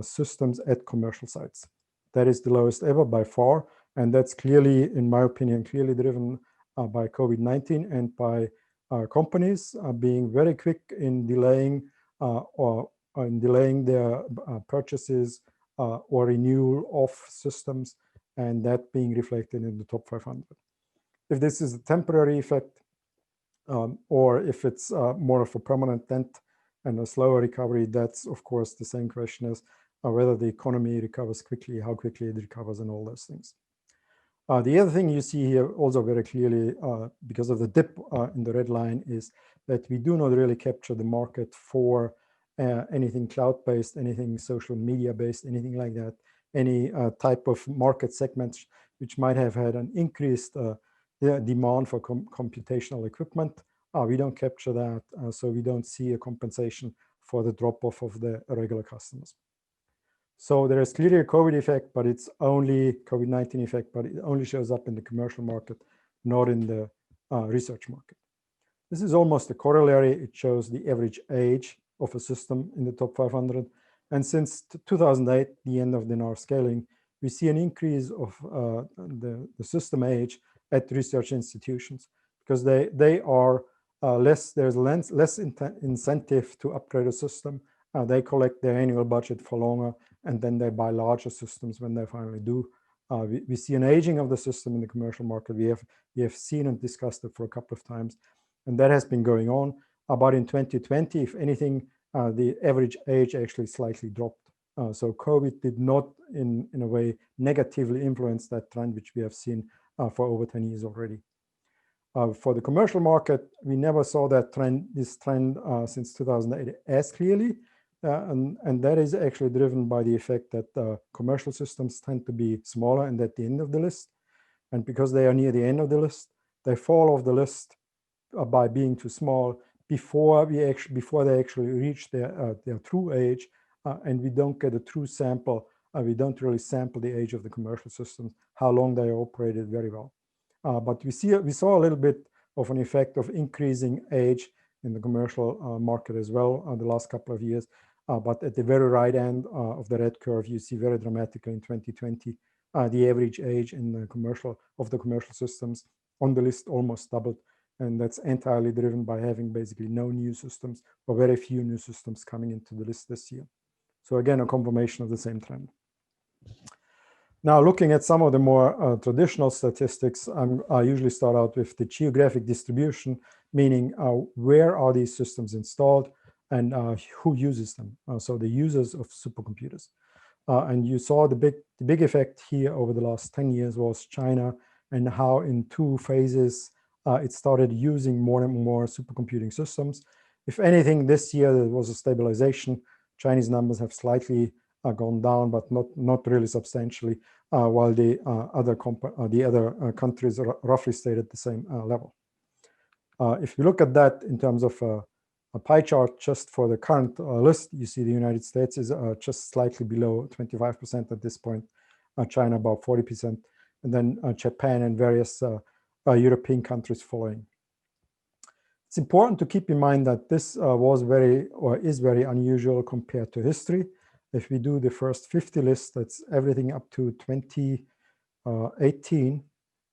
systems at commercial sites. That is the lowest ever by far, and that's clearly, in my opinion, clearly driven by COVID-19 and by companies being very quick in delaying their purchases or renewal of systems, and that being reflected in the top 500. If this is a temporary effect, or if it's more of a permanent dent and a slower recovery, that's of course the same question as whether the economy recovers quickly, how quickly it recovers, and all those things. The other thing you see here also very clearly, because of the dip in the red line, is that we do not really capture the market for anything cloud-based, anything social media-based, anything like that, any type of market segments which might have had an increased demand for computational equipment. We don't capture that, so we don't see a compensation for the drop-off of the regular customers. So there is clearly a COVID effect, but it's only COVID-19 effect, but it only shows up in the commercial market, not in the research market. This is almost a corollary. It shows the average age of a system in the top 500. And since 2008, the end of the NAR scaling, we see an increase of the system age at research institutions because they are there's less incentive to upgrade a system. They collect their annual budget for longer, and then they buy larger systems when they finally do We see an aging of the system in the commercial market. We have seen and discussed it for a couple of times, and that has been going on. But in 2020, if anything, the average age actually slightly dropped. So COVID did not, in a way, negatively influence that trend, which we have seen for over 10 years already. For the commercial market, we never saw this trend since 2008 as clearly. And that is actually driven by the effect that commercial systems tend to be smaller and at the end of the list. And because they are near the end of the list, they fall off the list by being too small before they actually reach their true age, and we don't get a true sample. We don't really sample the age of the commercial systems, how long they operated very well. But we saw a little bit of an effect of increasing age in the commercial market as well the last couple of years. But at the very right end of the red curve, you see very dramatically in 2020, the average age in the commercial systems on the list almost doubled. And that's entirely driven by having basically no new systems or very few new systems coming into the list this year. So again, a confirmation of the same trend. Now, looking at some of the more traditional statistics, I usually start out with the geographic distribution, meaning where are these systems installed and who uses them. So the users of supercomputers. And you saw the big effect here over the last 10 years was China, and how in 2 phases it started using more and more supercomputing systems. If anything, this year there was a stabilization. Chinese numbers have slightly gone down, but not really substantially, while the other countries roughly stayed at the same level. If you look at that in terms of a pie chart just for the current list, you see the United States is just slightly below 25% at this point, China about 40%, and then Japan and various European countries following. It's important to keep in mind that this is very unusual compared to history. If we do the first 50 lists, that's everything up to 2018.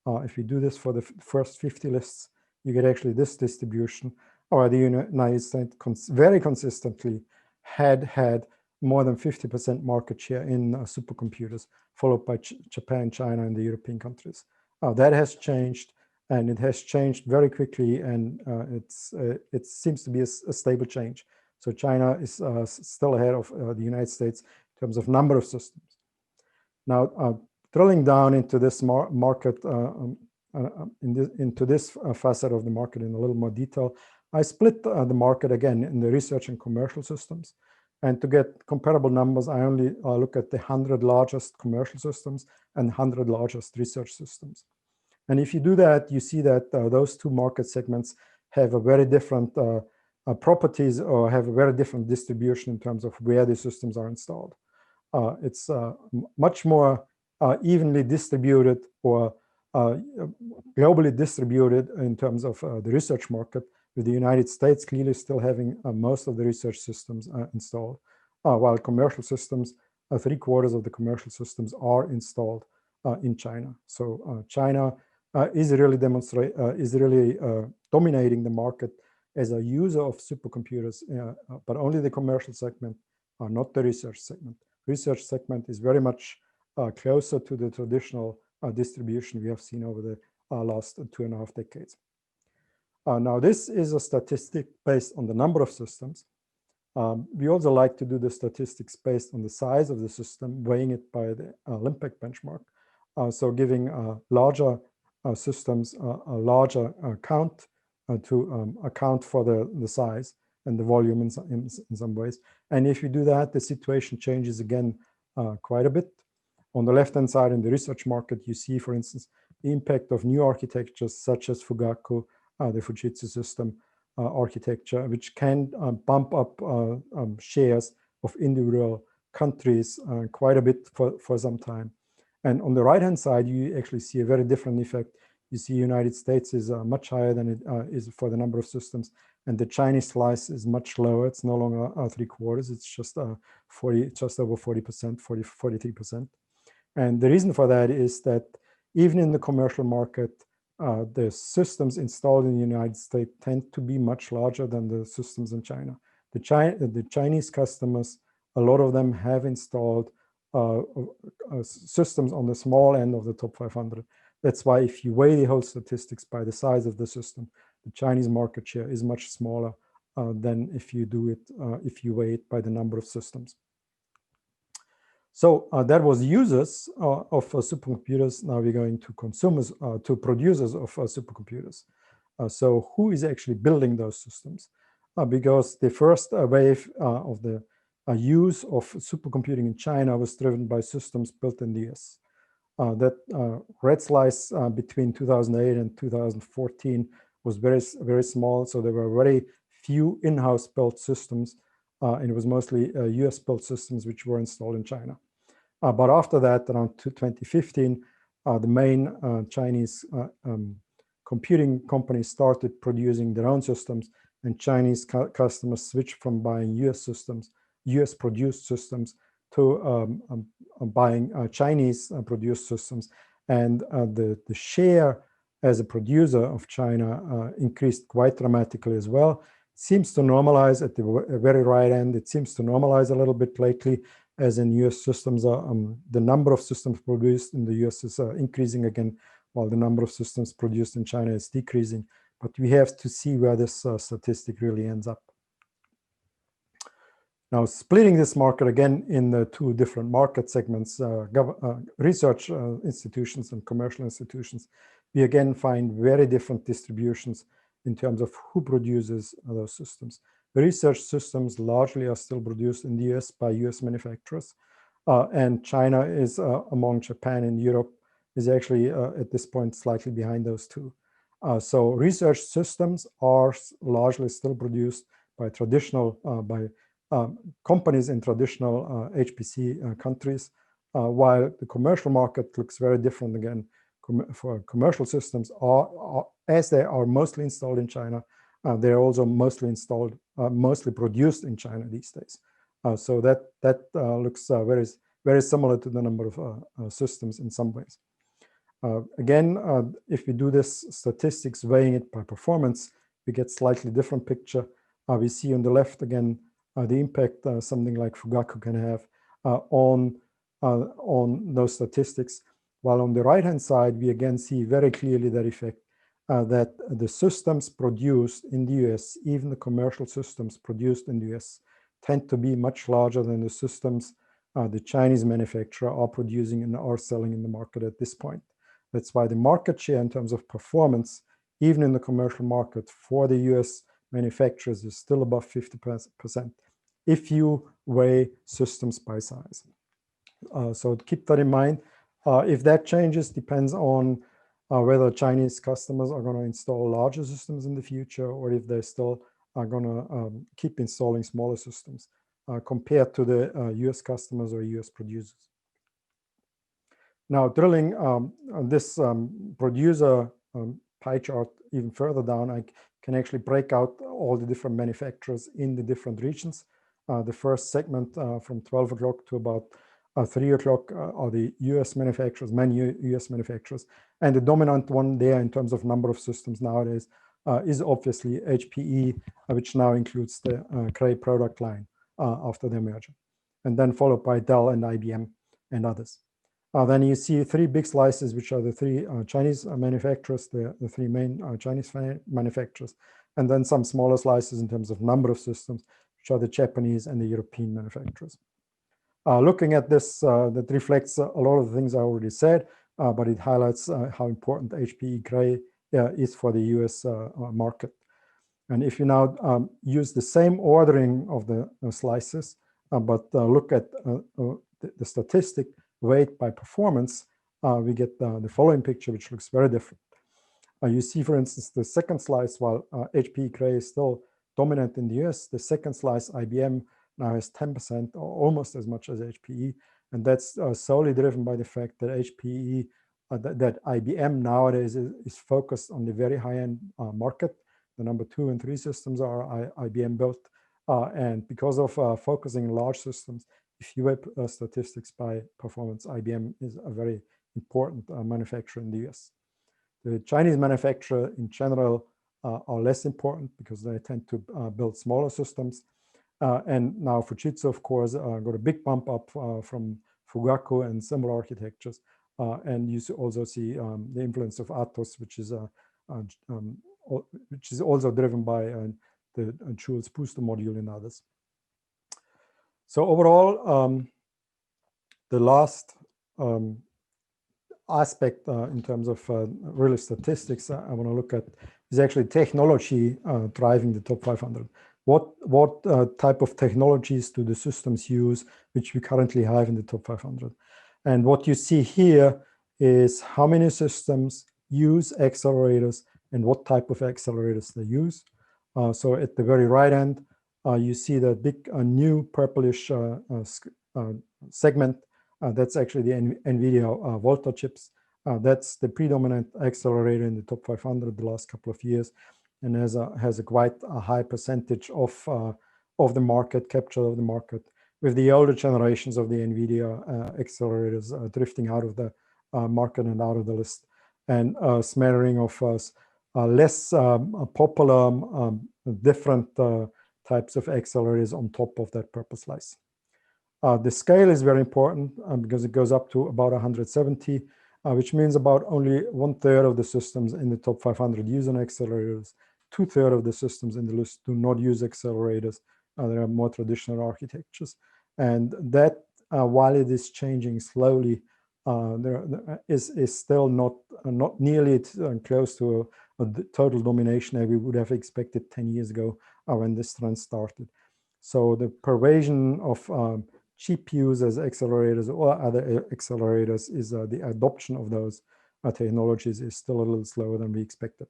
If we do this for the first 50 lists, you get actually this distribution. Or the United States very consistently had more than 50% market share in supercomputers, followed by Japan, China, and the European countries. That has changed, and it has changed very quickly, and it seems to be a stable change. So China is still ahead of the United States in terms of number of systems. Now, drilling down into this market, into this facet of the market in a little more detail, I split the market again in the research and commercial systems. And to get comparable numbers, I only look at the 100 largest commercial systems and 100 largest research systems. And if you do that, you see that those 2 market segments have a very different properties or have a very different distribution in terms of where the systems are installed. It's much more evenly distributed or globally distributed in terms of the research market, with the United States clearly still having most of the research systems installed, while commercial systems, 3/4 of the commercial systems are installed in China. So China is really dominating the market as a user of supercomputers, but only the commercial segment, not the research segment. Research segment is very much closer to the traditional distribution we have seen over the last 2.5 decades. Now, this is a statistic based on the number of systems. We also like to do the statistics based on the size of the system, weighing it by the LIMPAC benchmark. So giving larger systems a larger count to account for the size and the volume in some ways. And if you do that, the situation changes again quite a bit. On the left-hand side in the research market, you see, for instance, the impact of new architectures such as Fugaku, the Fujitsu system architecture, which can bump up shares of individual countries quite a bit for some time. And on the right-hand side, you actually see a very different effect. You see United States is much higher than it is for the number of systems, and the Chinese slice is much lower. It's no longer 3/4, it's just over 40%, 43%. And the reason for that is that even in the commercial market, the systems installed in the United States tend to be much larger than the systems in China. The Chinese customers, a lot of them have installed systems on the small end of the top 500. That's why if you weigh the whole statistics by the size of the system, the Chinese market share is much smaller than if you do it, if you weigh it by the number of systems. So that was users of supercomputers. Now we're going to consumers, to producers of supercomputers. So who is actually building those systems? Because the first wave of the use of supercomputing in China was driven by systems built in the US. That red slice between 2008 and 2014 was very small. So there were very few in-house built systems, and it was mostly US built systems which were installed in China. But after that, around 2015, the main Chinese computing companies started producing their own systems, and Chinese customers switched from buying US systems, US produced systems, to buying Chinese produced systems. And the share as a producer of China increased quite dramatically as well. It seems to normalize at the very right end. It seems to normalize a little bit lately, as in US systems, the number of systems produced in the US is increasing again, while the number of systems produced in China is decreasing. But we have to see where this statistic really ends up. Now, splitting this market again in the two different market segments, research institutions and commercial institutions, we again find very different distributions in terms of who produces those systems. The research systems largely are still produced in the US by US manufacturers, and China is among Japan and Europe is actually at this point slightly behind those two. So research systems are largely still produced by traditional, companies in traditional HPC countries, while the commercial market looks very different again. For commercial systems, as they are mostly installed in China, they're also mostly installed, mostly produced in China these days. So that looks very similar to the number of systems in some ways. Again, if we do this statistics weighing it by performance, we get slightly different picture. We see on the left again the impact something like Fugaku can have on those statistics, while on the right-hand side we again see very clearly that effect that the systems produced in the US, even the commercial systems produced in the US, tend to be much larger than the systems the Chinese manufacturer are producing and are selling in the market at this point. That's why the market share in terms of performance, even in the commercial market for the US manufacturers, is still above 50% if you weigh systems by size. So keep that in mind. If that changes, depends on whether Chinese customers are going to install larger systems in the future, or if they still are going to keep installing smaller systems compared to the US customers or US producers. Now, drilling this producer pie chart even further down, I can actually break out all the different manufacturers in the different regions. The first segment from 12 o'clock to about 3 o'clock are the US manufacturers, many US manufacturers. And the dominant one there in terms of number of systems nowadays is obviously HPE, which now includes the Cray product line after their merger. And then followed by Dell and IBM and others. Then you see three big slices, which are the three Chinese manufacturers, the three main Chinese manufacturers, and then some smaller slices in terms of number of systems, which are the Japanese and the European manufacturers. Looking at this, that reflects a lot of the things I already said, but it highlights how important HPE Cray is for the US market. And if you now use the same ordering of the slices, but look at the statistic weight by performance, we get the following picture, which looks very different. You see, for instance, the second slice, while HPE Cray is still dominant in the US, the second slice, IBM, now has 10% or almost as much as HPE. And that's solely driven by the fact that HPE, that IBM nowadays is focused on the very high-end market. The number 2 and 3 systems are IBM built. And because of focusing on large systems, if you weigh statistics by performance, IBM is a very important manufacturer in the US. The Chinese manufacturer in general are less important because they tend to build smaller systems. And now Fujitsu, of course, got a big bump up from Fugaku and similar architectures. And you also see the influence of Atos, which is also driven by the Joule's booster module and others. So overall, the last aspect in terms of really statistics I want to look at is actually technology driving the top 500. What type of technologies do the systems use which we currently have in the top 500? And what you see here is how many systems use accelerators and what type of accelerators they use. So at the very right end, you see the big new purplish segment. That's actually the NVIDIA Volta chips. That's the predominant accelerator in the top 500 the last couple of years, and has a quite a high percentage of the market, capture of the market, with the older generations of the NVIDIA accelerators drifting out of the market and out of the list, and a smattering of less popular, different types of accelerators on top of that purple slice. The scale is very important because it goes up to about 170, which means about only 1/3 of the systems in the top 500 use an accelerators. 2/3 of the systems in the list do not use accelerators. There are more traditional architectures. And that, while it is changing slowly, there is still not nearly close to a total domination that we would have expected 10 years ago when this trend started. So the pervasion of GPUs as accelerators or other accelerators is the adoption of those technologies is still a little slower than we expected.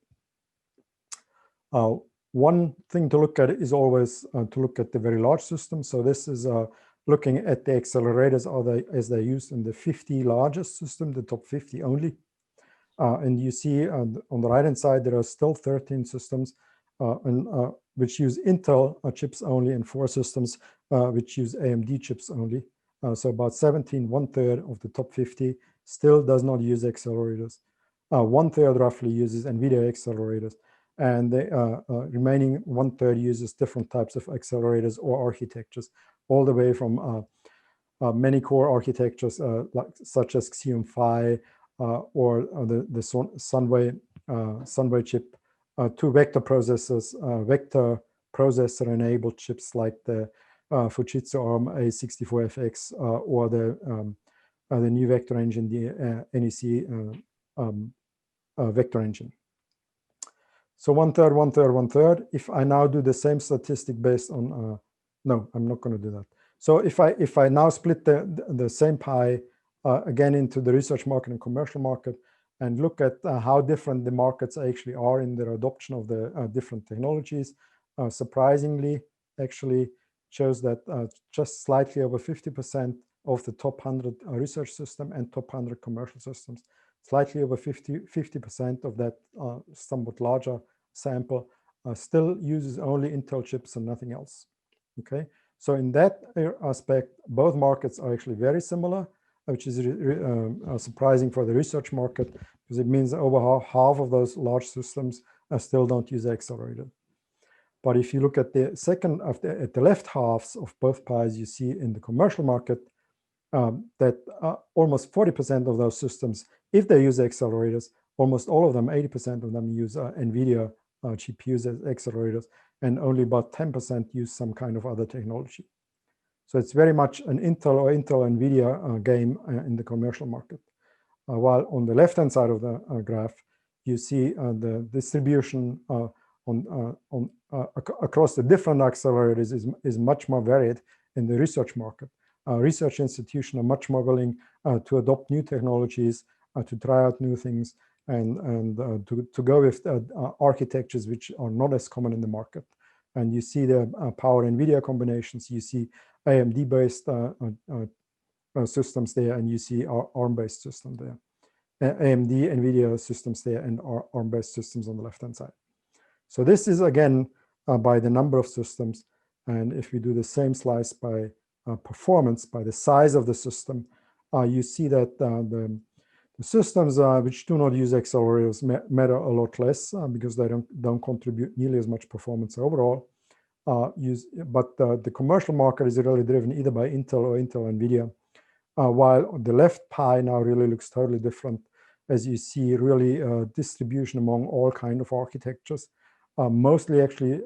One thing to look at is always to look at the very large systems. So this is looking at the accelerators as they're used in the 50 largest system, the top 50 only. And you see on the right-hand side, there are still 13 systems which use Intel chips only, and 4 systems which use AMD chips only. So about 17, 1/3 of the top 50 still does not use accelerators. 1/3 roughly uses NVIDIA accelerators, and the remaining 1/3 uses different types of accelerators or architectures, all the way from many core architectures such as Xeon or the Sunway chip, to vector processors, vector processor-enabled chips like the Fujitsu ARM A64FX or the new vector engine, the NEC vector engine. So 1/3, 1/3, 1/3. If I now do the same statistic based on, no, I'm not going to do that. So if I now split the same pie again into the research market and commercial market, and look at how different the markets actually are in their adoption of the different technologies, surprisingly, actually shows that just slightly over 50% of the top 100 research system and top 100 commercial systems, slightly over 50% of that somewhat larger sample still uses only Intel chips and nothing else. Okay, so in that aspect, both markets are actually very similar, which is surprising for the research market, because it means over half of those large systems still don't use accelerator. But if you look at the second, at the left halves of both pies, you see in the commercial market that almost 40% of those systems, if they use accelerators, almost all of them, 80% of them use NVIDIA GPUs as accelerators, and only about 10% use some kind of other technology. So it's very much an Intel or Intel NVIDIA game in the commercial market. While on the left-hand side of the graph, you see the distribution across the different accelerators is much more varied in the research market. Research institutions are much more willing to adopt new technologies, to try out new things, and to go with architectures which are not as common in the market. And you see the power NVIDIA combinations, you see AMD-based systems there, and you see ARM-based systems there. AMD, NVIDIA systems there, and ARM-based systems on the left-hand side. So this is, again, by the number of systems. And if we do the same slice by performance, by the size of the system, you see that the systems which do not use accelerators matter a lot less because they don't contribute nearly as much performance overall. But the commercial market is really driven either by Intel or Intel NVIDIA. while the left pie now really looks totally different, as you see really distribution among all kind of architectures, mostly actually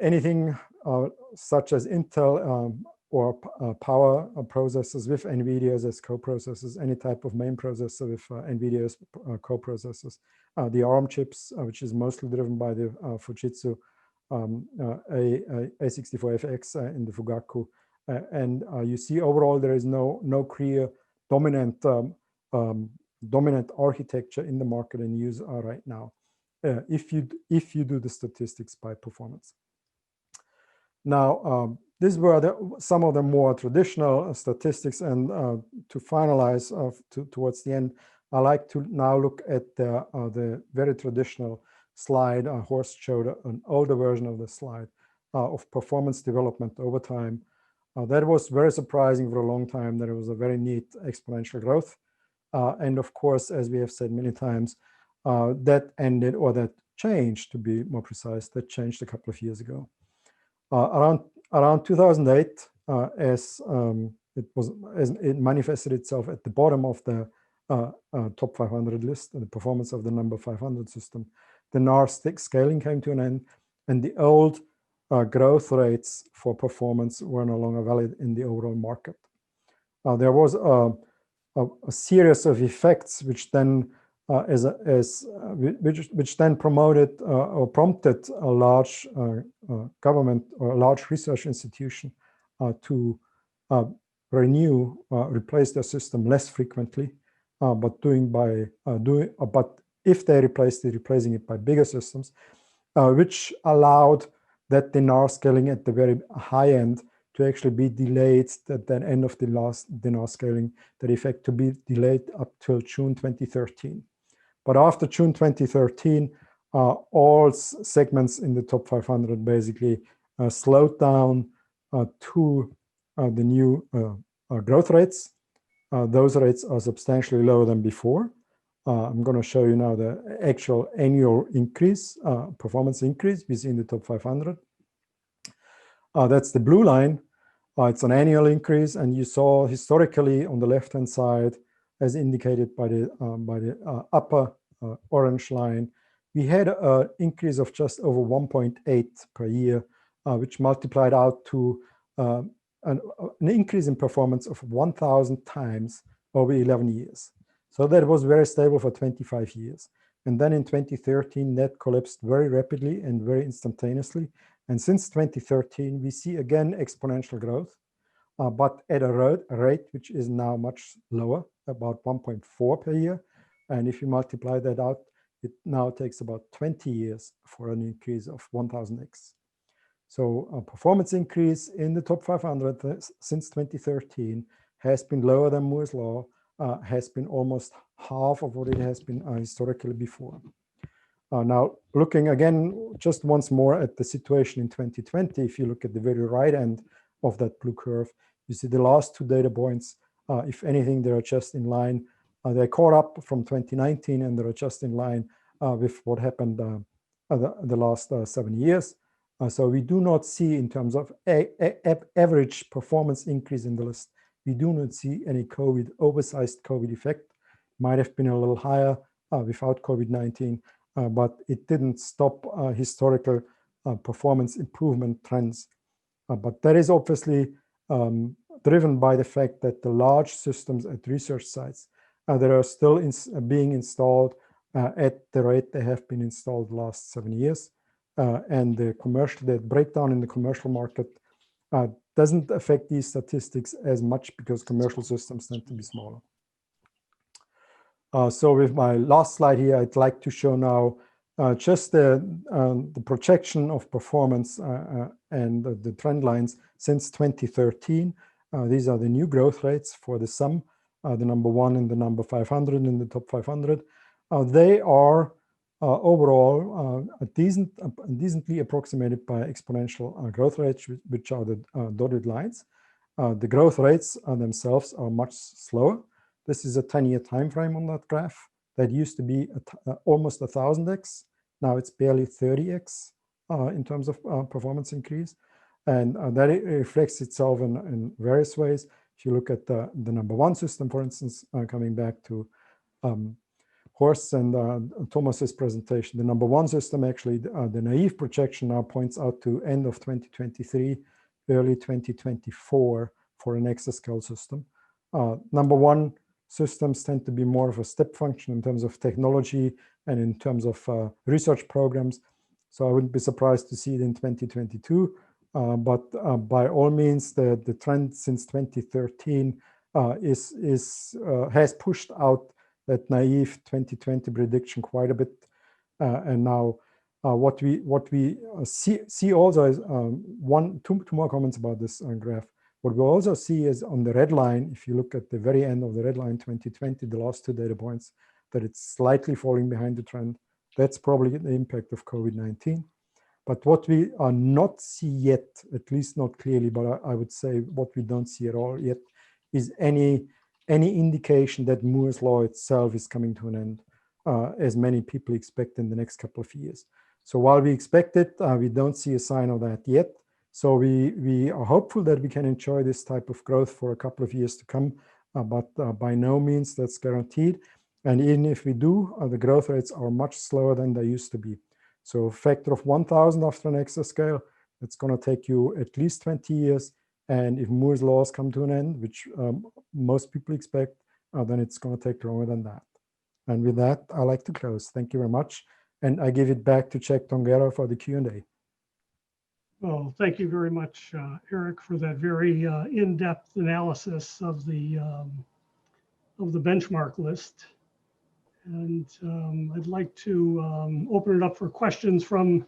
anything such as Intel or power processors with NVIDIA as co-processors, any type of main processor with NVIDIA as co-processors, the ARM chips, which is mostly driven by the Fujitsu A64FX in the Fugaku. And you see overall there is no clear dominant dominant architecture in the market in use right now, if you do the statistics by performance. Now, these were some of the more traditional statistics, and to finalize towards the end, I like to now look at the very traditional slide. Horst showed an older version of the slide of performance development over time. That was very surprising for a long time, that it was a very neat exponential growth. And of course, as we have said many times, that ended, or that changed, to be more precise, that changed a couple of years ago. Around 2008, as it manifested itself at the bottom of the top 500 list, the performance of the number 500 system, the NAR scaling came to an end, and the old growth rates for performance were no longer valid in the overall market. There was a series of effects which then which then promoted or prompted a large government or a large research institution to replace their system less frequently, but if they replaced it, replacing it by bigger systems, which allowed that the NAR scaling at the very high end to actually be delayed, at the end of the NAR scaling, that effect to be delayed up till June 2013. But after June 2013, all segments in the top 500 basically slowed down to the new growth rates. Those rates are substantially lower than before. I'm going to show you now the actual annual increase, performance increase we see in the top 500. That's the blue line. It's an annual increase, and you saw historically on the left-hand side, as indicated by the upper orange line, we had an increase of just over 1.8 per year, which multiplied out to an increase in performance of 1,000 times over 11 years. So that was very stable for 25 years. And then in 2013, that collapsed very rapidly and very instantaneously. And since 2013, we see again exponential growth, but at a rate which is now much lower, about 1.4 per year. And if you multiply that out, it now takes about 20 years for an increase of 1,000x. So a performance increase in the top 500 since 2013 has been lower than Moore's law, has been almost half of what it has been historically before. Now, looking again, just once more at the situation in 2020, if you look at the very right end of that blue curve, you see the last two data points. If anything, they are just in line. They caught up from 2019, and they're just in line with what happened the last 7 years. So we do not see, in terms of average performance increase in the list, we do not see any oversized COVID effect. Might have been a little higher without COVID-19, but it didn't stop historical performance improvement trends. But that is obviously driven by the fact that the large systems at research sites that are still being installed at the rate they have been installed the last 7 years. And the breakdown in the commercial market doesn't affect these statistics as much because commercial systems tend to be smaller. So with my last slide here, I'd like to show now just the projection of performance and the trend lines since 2013. These are the new growth rates for the sum, the number 1 and the number 500 in the top 500. They are overall decently approximated by exponential growth rates, which are the dotted lines. The growth rates themselves are much slower. This is a 10-year time frame on that graph. That used to be almost 1,000x. Now it's barely 30x in terms of performance increase. And that reflects itself in various ways. If you look at the number one system, for instance, coming back to Horst and Thomas's presentation, the number one system, actually, the naive projection now points out to end of 2023, early 2024 for an exascale system. Number one systems tend to be more of a step function in terms of technology and in terms of research programs. So I wouldn't be surprised to see it in 2022. But by all means, the trend since 2013 has pushed out that naive 2020 prediction quite a bit. And now what we see also is two more comments about this graph. What we also see is on the red line, if you look at the very end of the red line 2020, the last two data points, that it's slightly falling behind the trend. That's probably the impact of COVID-19. But what we are not see yet, at least not clearly, but I would say what we don't see at all yet, is any indication that Moore's law itself is coming to an end, as many people expect in the next couple of years. So while we expect it, we don't see a sign of that yet. So we are hopeful that we can enjoy this type of growth for a couple of years to come, but by no means that's guaranteed. And even if we do, the growth rates are much slower than they used to be. So a factor of 1,000 after an exascale, it's going to take you at least 20 years. And if Moore's laws come to an end, which most people expect, then it's going to take longer than that. And with that, I'd like to close. Thank you very much. And I give it back to Jack Tongera for the Q&A. Well, thank you very much, Eric, for that very in-depth analysis of the benchmark list. And I'd like to open it up for questions from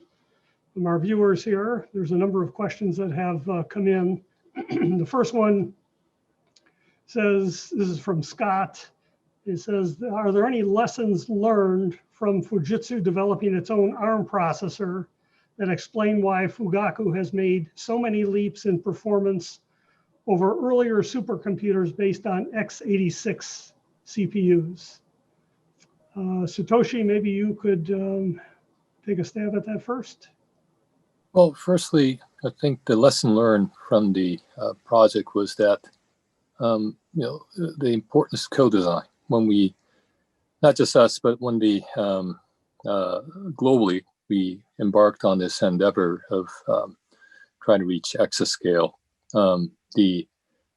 our viewers here. There's a number of questions that have come in. The first one says, this is from Scott. It says, are there any lessons learned from Fujitsu developing its own ARM processor that explain why Fugaku has made so many leaps in performance over earlier supercomputers based on x86 CPUs? Satoshi, maybe you could take a stab at that first. Well, firstly, I think the lesson learned from the project was that the importance of co-design. When we, not just us, but when the globally we embarked on this endeavor of trying to reach exascale, the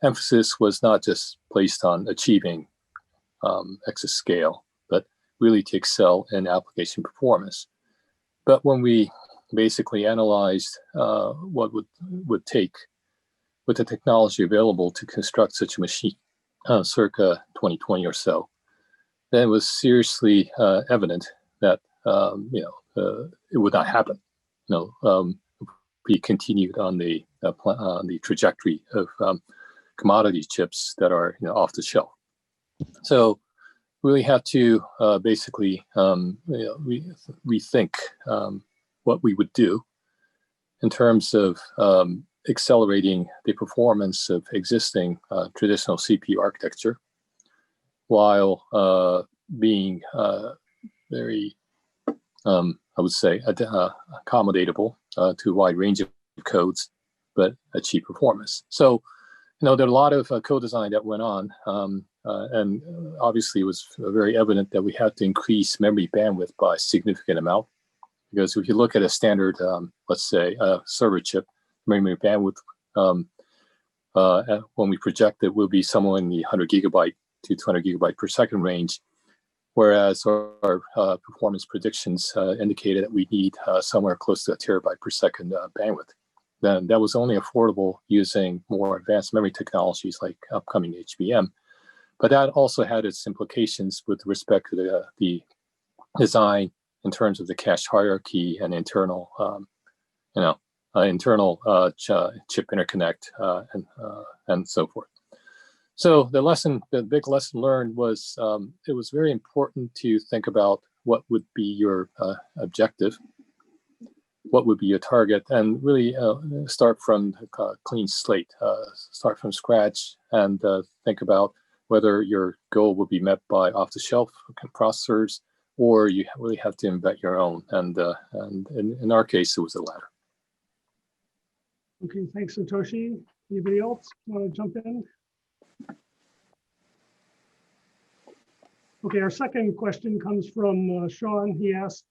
emphasis was not just placed on achieving exascale, but really to excel in application performance. But when we basically analyzed what would take with the technology available to construct such a machine, circa 2020 or so, then it was seriously evident that it would not happen. We continued on the trajectory of commodity chips that are off the shelf. So really have to basically rethink what we would do in terms of accelerating the performance of existing traditional CPU architecture, while being very, I would say, accommodatable to a wide range of codes, but achieve performance. So, there are a lot of co-design that went on, and obviously it was very evident that we had to increase memory bandwidth by a significant amount. Because if you look at a standard, let's say, server chip, memory bandwidth, when we project it, will be somewhere in the 100 gigabyte to 200 gigabyte per second range, whereas our performance predictions indicated that we need somewhere close to a terabyte per second bandwidth. Then that was only affordable using more advanced memory technologies like upcoming HBM. But that also had its implications with respect to the design in terms of the cache hierarchy and internal, chip interconnect and so forth. So the big lesson learned was it was very important to think about what would be your objective, what would be your target, and really start from a clean slate, start from scratch, and think about whether your goal will be met by off-the-shelf processors, or you really have to invent your own. And in our case, it was the latter. Okay, thanks, Satoshi. Anybody else want to jump in? Okay, our second question comes from Sean. He asks,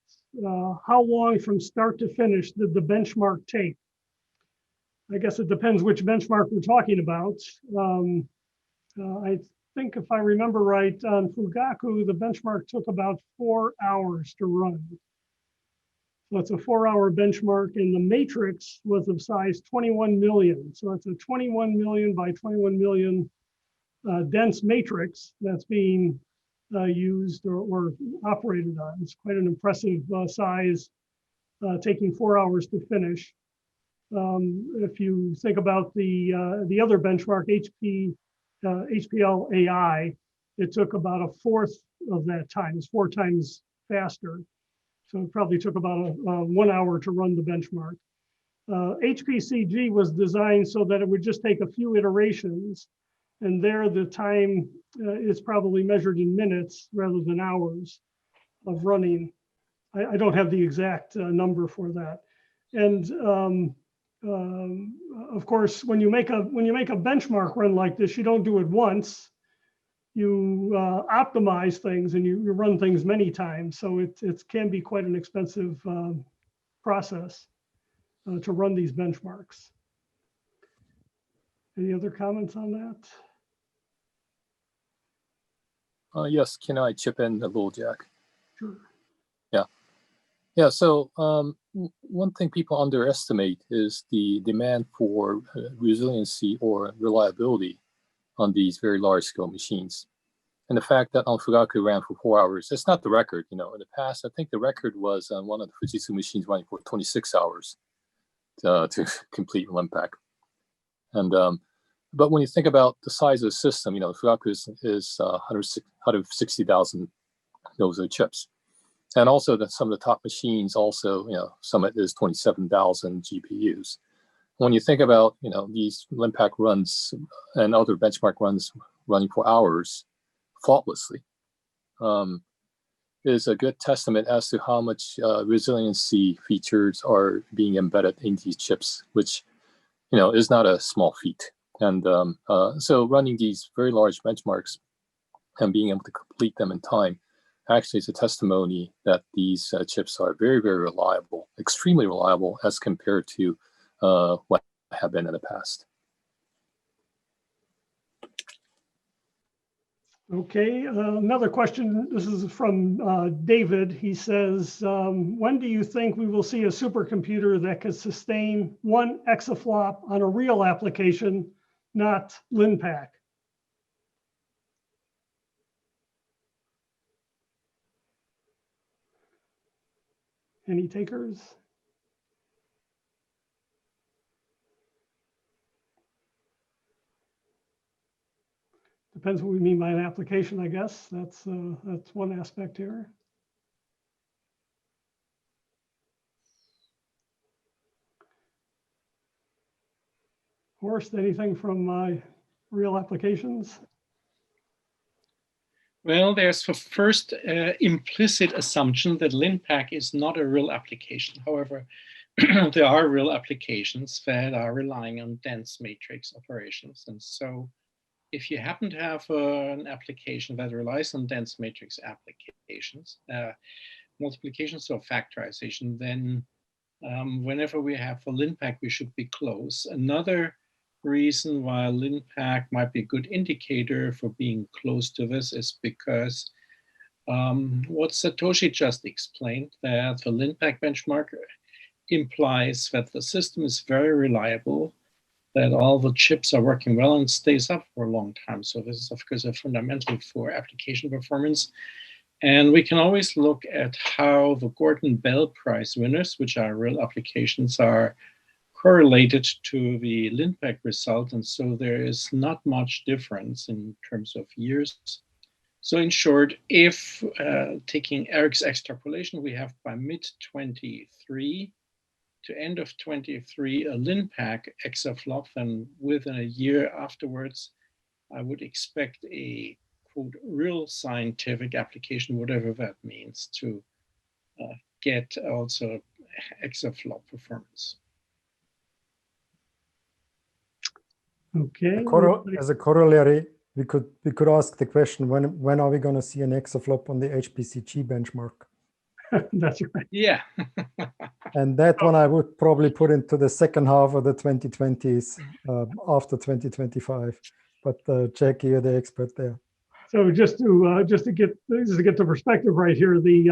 how long from start to finish did the benchmark take? I guess it depends which benchmark we're talking about. I think if I remember right, on Fugaku, the benchmark took about 4 hours to run. So it's a 4-hour benchmark, and the matrix was of size 21 million. So it's a 21 million by 21 million dense matrix that's being used or operated on. It's quite an impressive size, taking 4 hours to finish. If you think about the other benchmark, HPL AI, it took about a fourth of that time. It's 4 times faster. So it probably took about 1 hour to run the benchmark. HPCG was designed so that it would just take a few iterations, and there the time is probably measured in minutes rather than hours of running. I don't have the exact number for that. And of course, when you make a benchmark run like this, you don't do it once. You optimize things and you run things many times. So it can be quite an expensive process to run these benchmarks. Any other comments on that? Yes, can I chip in a little, Jack? Sure. Yeah, so one thing people underestimate is the demand for resiliency or reliability on these very large scale machines. And the fact that on Fugaku ran for 4 hours, it's not the record. In the past, I think the record was on one of the Fujitsu machines running for 26 hours to complete LINPACK. And but when you think about the size of the system, Fugaku is 160,000 those are chips. And also that some of the top machines also, Summit is 27,000 GPUs. When you think about, these LINPACK runs and other benchmark runs running for hours faultlessly, is a good testament as to how much resiliency features are being embedded in these chips, which, is not a small feat. And so running these very large benchmarks and being able to complete them in time actually is a testimony that these chips are very, very reliable, extremely reliable as compared to what have been in the past. Okay, another question. This is from David. He says, when do you think we will see a supercomputer that could sustain 1 exaflop on a real application, not LINPACK? Any takers? Depends what we mean by an application, I guess. That's one aspect here. Horst, anything from my real applications? Well, there's the first implicit assumption that LINPACK is not a real application. However, there are real applications that are relying on dense matrix operations. And so if you happen to have an application that relies on dense matrix applications, multiplications or factorization, then whenever we have a LINPACK, we should be close. Another reason why LINPACK might be a good indicator for being close to this is because what Satoshi just explained, that the LINPACK benchmark implies that the system is very reliable, that all the chips are working well and stays up for a long time. So this is, of course, a fundamental for application performance. And we can always look at how the Gordon Bell Prize winners, which are real applications, are correlated to the LINPACK result. And so there is not much difference in terms of years. So in short, if taking Eric's extrapolation, we have by mid-23 to end of 23 a LINPACK exaflop, then within a year afterwards, I would expect a quote real scientific application, whatever that means, to get also exaflop performance. Okay. As a corollary, we could ask the question, when are we going to see an exaflop on the HPCG benchmark? That's right. Yeah. And that one I would probably put into the second half of the 2020s, after 2025. But Jackie, you're the expert there. So just to get the perspective right here, the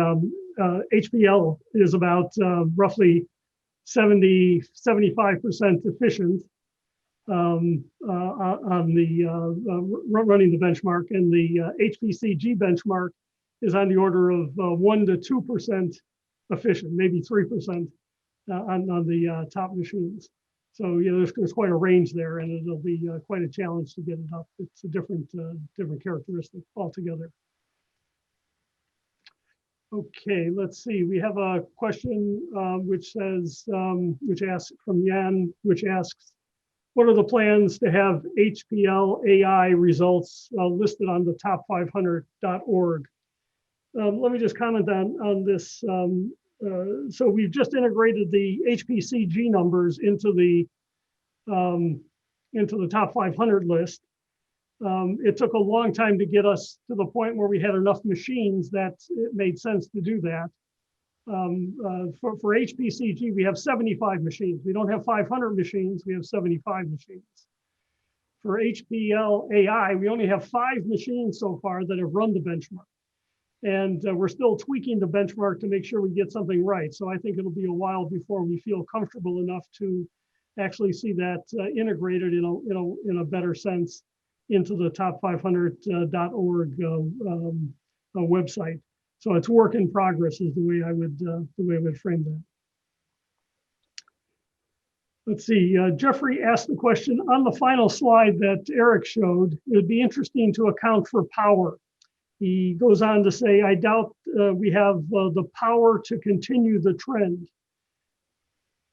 HPL is about roughly 75% efficient on the running the benchmark, and the HPCG benchmark is on the order of 1 to 2% efficient, maybe 3% on the top machines. So there's quite a range there, and it'll be quite a challenge to get it up. It's a different characteristic altogether. Okay, let's see. We have a question which asks from Jan, which asks, what are the plans to have HPL AI results listed on the top500.org? Let me just comment on this. So we've just integrated the HPCG numbers into the top 500 list. It took a long time to get us to the point where we had enough machines that it made sense to do that. For HPCG, we have 75 machines. We don't have 500 machines, we have 75 machines. For HPL AI, we only have 5 machines so far that have run the benchmark. And we're still tweaking the benchmark to make sure we get something right. So I think it'll be a while before we feel comfortable enough to actually see that integrated in a better sense into the top500.org website. So it's work in progress is the way I would frame that. Let's see, Jeffrey asked the question, on the final slide that Eric showed, it would be interesting to account for power. He goes on to say, I doubt we have the power to continue the trend.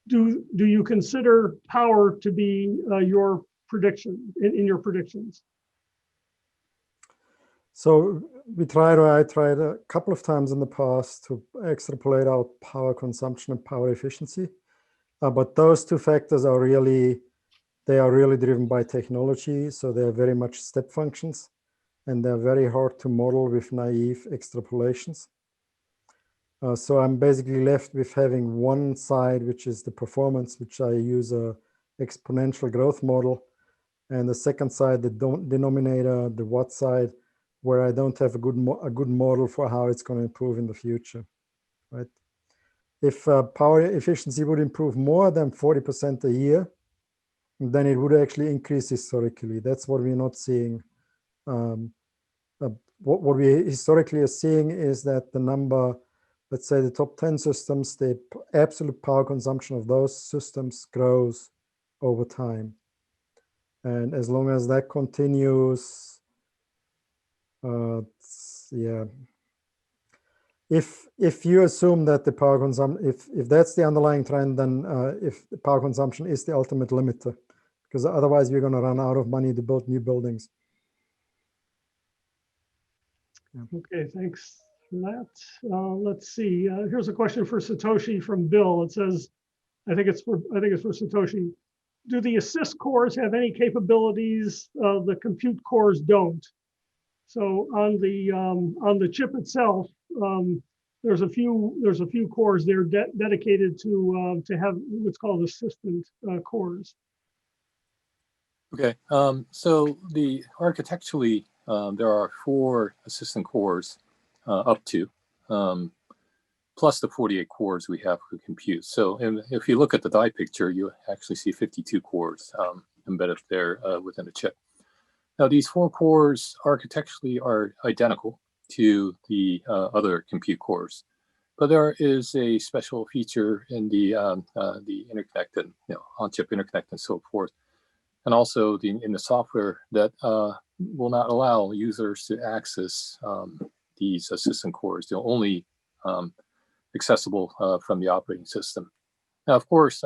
Do you consider power to be your prediction, in your predictions? So I tried a couple of times in the past to extrapolate out power consumption and power efficiency. But those two factors are really driven by technology. So they're very much step functions, and they're very hard to model with naive extrapolations. So I'm basically left with having one side, which is the performance, which I use a exponential growth model. And the second side, the denominator, the watt side, where I don't have a good model for how it's going to improve in the future, right? If power efficiency would improve more than 40% a year, then it would actually increase historically. That's what we're not seeing. What we historically are seeing is that the number, let's say the top 10 systems, the absolute power consumption of those systems grows over time. And as long as that continues, yeah. If you assume that the power consumption, if that's the underlying trend, then if the power consumption is the ultimate limiter, because otherwise we're going to run out of money to build new buildings. Yeah. Okay, thanks for that. Let's see. Here's a question for Satoshi from Bill. It says, I think it's for Satoshi. Do the assist cores have any capabilities the compute cores don't? So on the chip itself, there's a few cores there dedicated to have what's called assistant cores. Okay, so architecturally, there are 4 assistant cores up to, plus the 48 cores we have for compute. So if you look at the die picture, you actually see 52 cores embedded there within the chip. Now, these 4 cores architecturally are identical to the other compute cores, but there is a special feature in the interconnect and on-chip interconnect and so forth, and also in the software that will not allow users to access these assistant cores. They're only accessible from the operating system. Now, of course,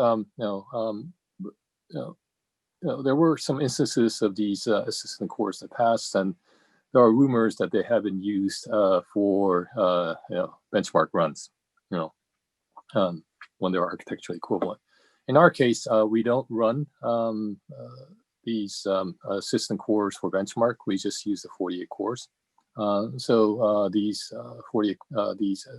there were some instances of these assistant cores in the past, and there are rumors that they have been used for benchmark runs, when they're architecturally equivalent. In our case, we don't run the these system cores for benchmark, we just use the 48 cores. So these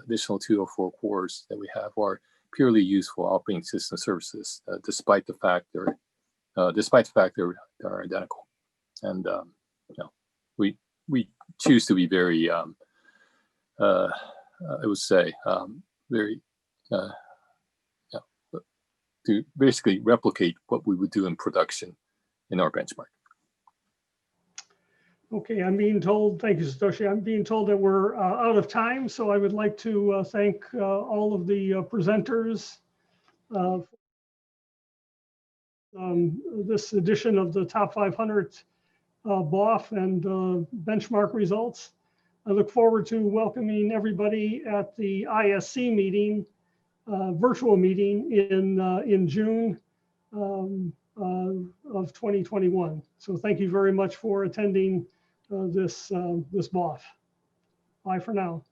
additional 204 cores that we have are purely used for operating system services, despite the fact they're identical. And we choose to be very, I would say, very to basically replicate what we would do in production in our benchmark. Okay, I'm being told, thank you, Satoshi. I'm being told that we're out of time, so I would like to thank all of the presenters this edition of the Top 500 BoF and benchmark results. I look forward to welcoming everybody at the ISC meeting, virtual meeting in June of 2021. So thank you very much for attending this BoF. Bye for now.